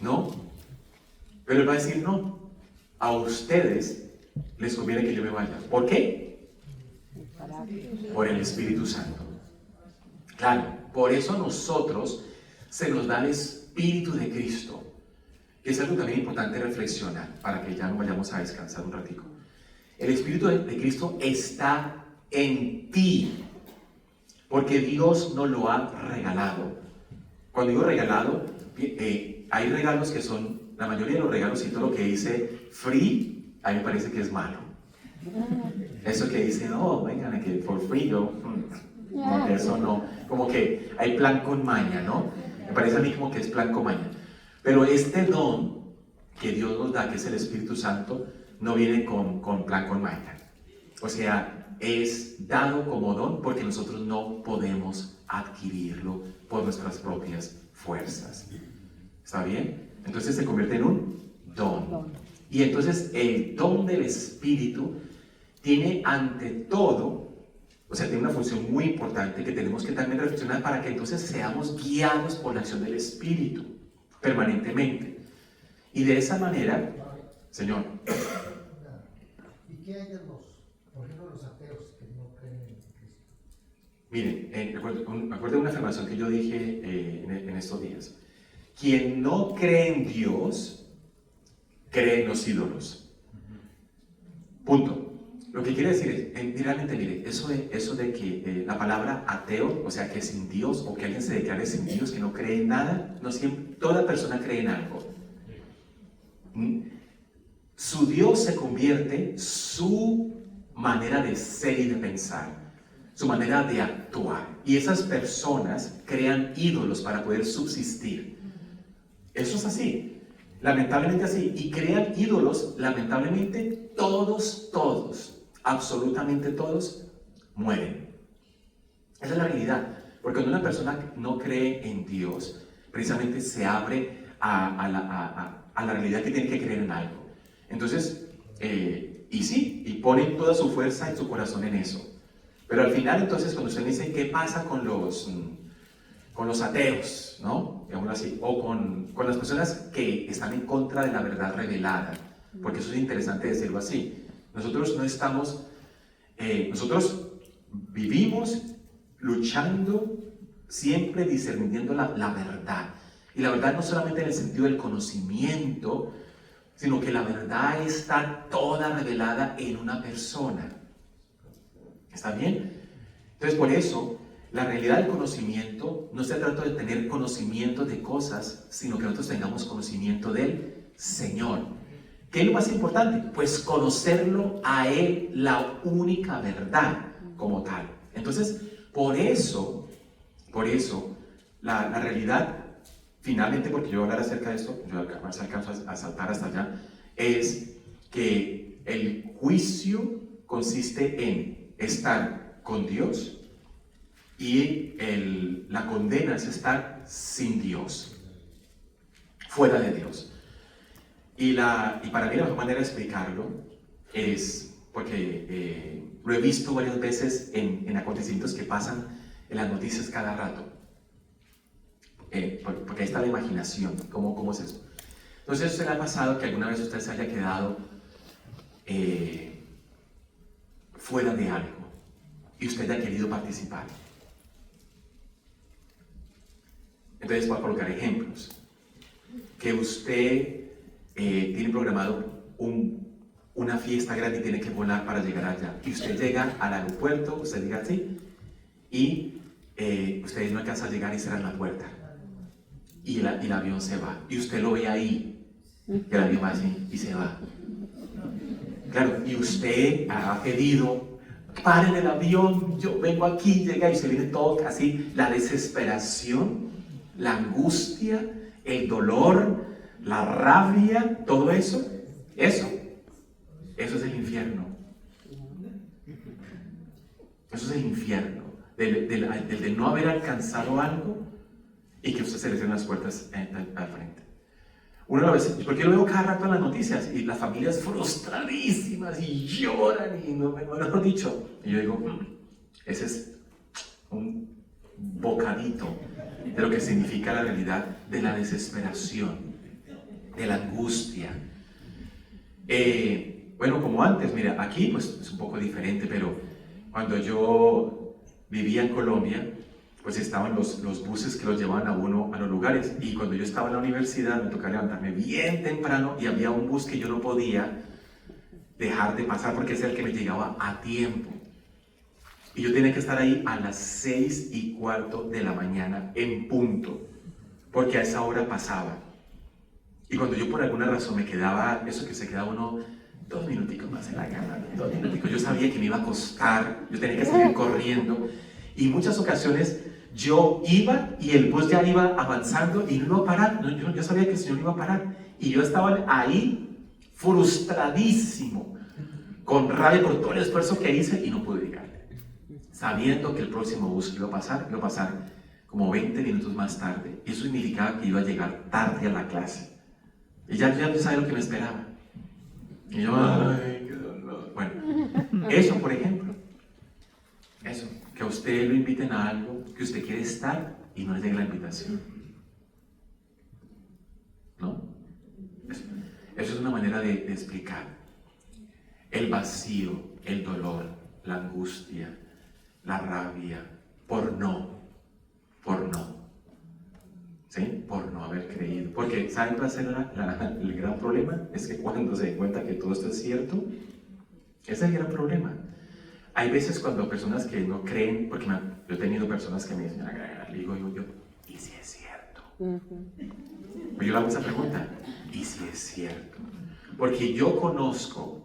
¿no? Pero Él va a decir, no, a ustedes les conviene que yo me vaya. ¿Por qué? Por el Espíritu Santo. Claro, por eso a nosotros se nos da el Espíritu de Cristo, que es algo también importante reflexionar, para que ya no vayamos a descansar un ratico. El Espíritu de Cristo está en ti, porque Dios nos lo ha regalado. Cuando digo regalado, hay regalos que son, la mayoría de los regalos, y todo lo que dice free, a mí me parece que es malo. Eso que dice, no, vengan, que for free, yo, no, que eso no, como que hay plan con maña, ¿no? Me parece a mí como que es plan con maña. Pero este don que Dios nos da, que es el Espíritu Santo, no viene con plan con maña. O sea, es dado como don porque nosotros no podemos adquirirlo por nuestras propias fuerzas. ¿Está bien? Entonces se convierte en un don. Y entonces el don del Espíritu tiene ante todo, o sea, tiene una función muy importante que tenemos que también reflexionar para que entonces seamos guiados por la acción del Espíritu permanentemente. Y de esa manera, Señor. ¿Y qué hay de por ejemplo, los ateos que no creen en Cristo? Miren, acuerdo de una afirmación que yo dije en estos días. Quien no cree en Dios, cree en los ídolos. Punto. Lo que quiere decir es, realmente, mire, eso de que la palabra ateo, o sea, que sin Dios, o que alguien se declare sin Dios, que no cree en nada, no siempre, toda persona cree en algo. Su Dios se convierte su manera de ser y de pensar, su manera de actuar. Y esas personas crean ídolos para poder subsistir. Eso es así, lamentablemente así. Y crean ídolos, lamentablemente, todos, absolutamente todos, mueren. Esa es la realidad. Porque cuando una persona no cree en Dios, precisamente se abre a la realidad que tiene que creer en algo. Entonces, y pone toda su fuerza y su corazón en eso. Pero al final, entonces, cuando usted dice, ¿qué pasa con los ateos, ¿no? Digámoslo así, o con las personas que están en contra de la verdad revelada? Porque eso es interesante decirlo así. Nosotros no estamos, nosotros vivimos luchando, siempre discerniendo la verdad. Y la verdad no solamente en el sentido del conocimiento, sino que la verdad está toda revelada en una persona. ¿Está bien? Entonces, por eso, la realidad del conocimiento no se trata de tener conocimiento de cosas, sino que nosotros tengamos conocimiento del Señor. ¿Qué es lo más importante? Pues conocerlo a Él, la única verdad como tal. Entonces, por eso, la realidad, finalmente, porque yo voy a hablar acerca de esto, yo alcanzo a saltar hasta allá, es que el juicio consiste en estar con Dios y la condena es estar sin Dios, fuera de Dios. Y para mí la mejor manera de explicarlo es, porque lo he visto varias veces en acontecimientos que pasan en las noticias cada rato, porque ahí está la imaginación, ¿cómo es eso? Entonces, ¿usted le ha pasado que alguna vez usted se haya quedado fuera de algo y usted haya querido participar? Entonces, voy a colocar ejemplos. Que usted tiene programado una fiesta grande y tiene que volar para llegar allá. Y usted llega al aeropuerto, usted llega así, y usted no alcanza a llegar y cerrar la puerta. y el avión se va. Y usted lo ve ahí, y el avión va así y se va. Claro, y usted ha pedido, paren el avión, yo vengo aquí, llega y se viene todo así, la desesperación, la angustia, el dolor, la rabia, todo eso es el infierno. Eso es el infierno, de no haber alcanzado algo y que usted se le cierren las puertas al frente. Uno lo ve, porque yo lo veo cada rato en las noticias y las familias frustradísimas y lloran y no lo he dicho. Y yo digo, ese es un bocadito de lo que significa la realidad de la desesperación, de la angustia. Bueno, como antes, mira, aquí pues es un poco diferente, pero cuando yo vivía en Colombia, pues estaban los buses que los llevaban a uno a los lugares, y cuando yo estaba en la universidad me tocaba levantarme bien temprano y había un bus que yo no podía dejar de pasar porque es el que me llegaba a tiempo, y yo tenía que estar ahí a las 6:15 de la mañana en punto, porque a esa hora pasaba. Y cuando yo por alguna razón me quedaba, eso que se queda uno 2 minuticos más en la cama, 2 minuticos, yo sabía que me iba a costar, yo tenía que seguir corriendo, y muchas ocasiones yo iba y el bus ya iba avanzando y no iba a parar. No, yo sabía que el Señor no iba a parar, y yo estaba ahí frustradísimo, con rabia por todo el esfuerzo que hice y no pude llegar, sabiendo que el próximo bus que iba a pasar como 20 minutos más tarde, y eso significaba que iba a llegar tarde a la clase, y ya no sabía lo que me esperaba, y yo, ay, qué dolor. Bueno, eso por ejemplo, eso, que a usted lo inviten a algo que usted quiere estar y no le llegue la invitación, ¿no? Eso es una manera de explicar el vacío, el dolor, la angustia, la rabia, por no, ¿sí? Por no haber creído. Porque, ¿saben cuál es el gran problema? Es que cuando se den cuenta que todo esto es cierto, ese es el gran problema. Hay veces cuando personas que no creen, porque yo he tenido personas que me dicen, le digo yo, ¿y si es cierto? Pues yo le hago esa pregunta, ¿y si es cierto? Porque yo conozco,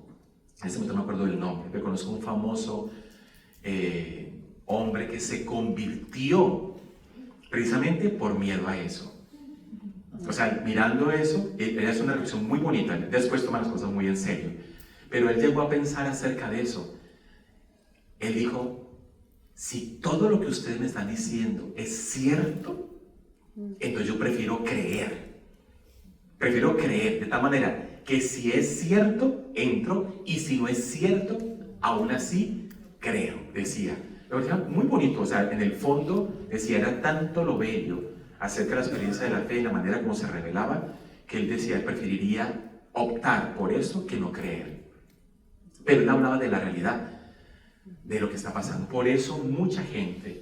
en este momento no me acuerdo del nombre, pero conozco un famoso hombre que se convirtió precisamente por miedo a eso. O sea, mirando eso, es una reacción muy bonita, después toma las cosas muy en serio, pero él llegó a pensar acerca de eso. Él dijo, si todo lo que ustedes me están diciendo es cierto, entonces yo prefiero creer de tal manera que si es cierto, entro, y si no es cierto, aún así creo, decía. Lo decía muy bonito, o sea, en el fondo decía, era tanto lo bello acerca de la experiencia de la fe y la manera como se revelaba, que él decía, él preferiría optar por eso que no creer. Pero él hablaba de la realidad, de lo que está pasando. Por eso mucha gente,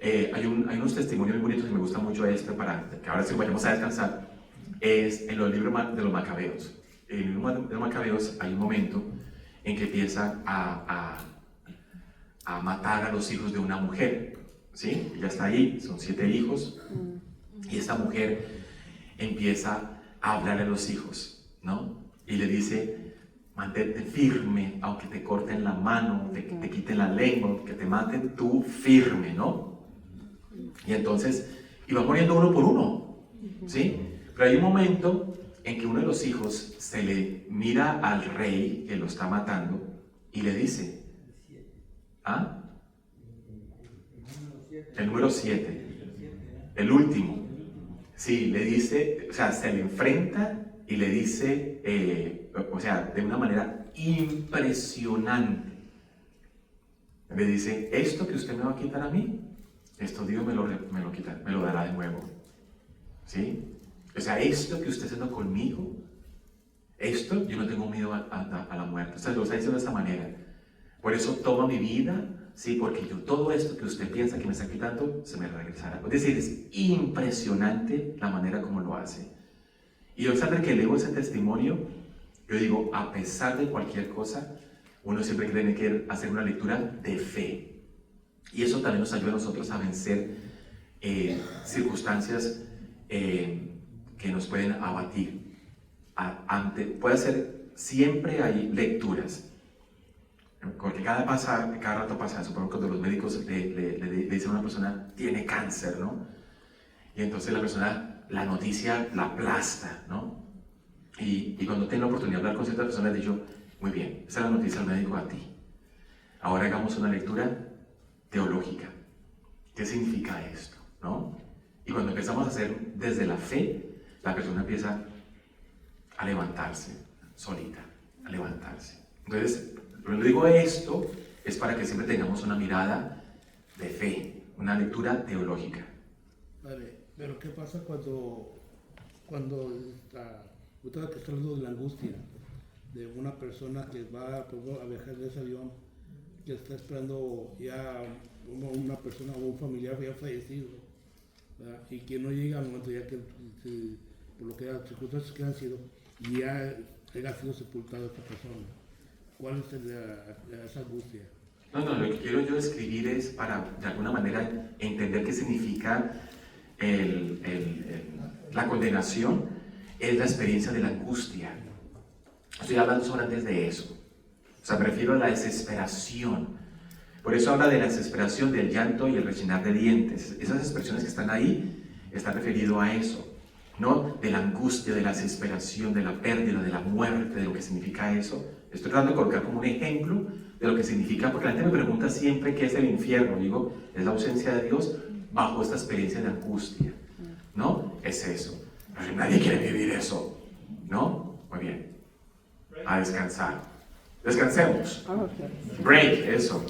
hay unos testimonios muy bonitos, y me gusta mucho para que ahora sí vayamos a descansar, es en los libros de los Macabeos. En el libro de los Macabeos hay un momento en que empieza a matar a los hijos de una mujer, ¿sí? Ella está ahí, son 7 hijos, y esta mujer empieza a hablarle a los hijos, ¿no? Y le dice, mantente firme, aunque te corten la mano, te quiten la lengua, que te maten, tú firme, ¿no? Y entonces iba muriendo uno por uno, ¿sí? Pero hay un momento en que uno de los hijos se le mira al rey que lo está matando y le dice, ¿ah? El número 7, el último, sí, le dice, o sea, se le enfrenta y le dice, o sea, de una manera impresionante, le dice, esto que usted me va a quitar a mí, esto Dios me lo quita, me lo dará de nuevo, ¿sí? O sea, esto que usted está haciendo conmigo, esto, yo no tengo miedo a la muerte. O sea, lo está diciendo de esta manera. Por eso toma mi vida, sí, porque yo todo esto que usted piensa que me está quitando, se me regresará. Es decir, es impresionante la manera como lo hace. Y yo siempre que leo ese testimonio, yo digo, a pesar de cualquier cosa, uno siempre tiene que hacer una lectura de fe. Y eso también nos ayuda a nosotros a vencer circunstancias que nos pueden abatir. Puede ser, siempre hay lecturas. Porque cada rato pasa, supongo que cuando los médicos le dicen a una persona, tiene cáncer, ¿no? Y entonces la persona, la noticia la aplasta, ¿no? Y cuando tengo la oportunidad de hablar con ciertas personas, he dicho, muy bien, esa es la noticia del médico a ti. Ahora hagamos una lectura teológica. ¿Qué significa esto? ¿No? Y cuando empezamos a hacer desde la fe, la persona empieza a levantarse solita, a levantarse. Entonces, cuando digo esto, es para que siempre tengamos una mirada de fe, una lectura teológica. Vale, pero ¿qué pasa cuando usted que está hablando de la angustia de una persona que va a viajar en ese avión, que está esperando ya una persona o un familiar ya fallecido, ¿verdad? Y que no llega al momento ya que por lo que las circunstancias que han sido, ya haya sido sepultada esta persona? ¿Cuál es esa angustia? No, lo que quiero yo escribir es para, de alguna manera, entender qué significa la condenación, es la experiencia de la angustia. Estoy hablando solamente de eso. O sea, me refiero a la desesperación. Por eso habla de la desesperación, del llanto y el rechinar de dientes. Esas expresiones que están ahí están referidas a eso, ¿no? De la angustia, de la desesperación, de la pérdida, de la muerte, de lo que significa eso. Estoy tratando de colocar como un ejemplo de lo que significa, porque la gente me pregunta siempre qué es el infierno. Digo, es la ausencia de Dios bajo esta experiencia de angustia, ¿no? Es eso. Pero nadie quiere vivir eso, ¿no? Muy bien. A descansar. Descansemos. Break, eso.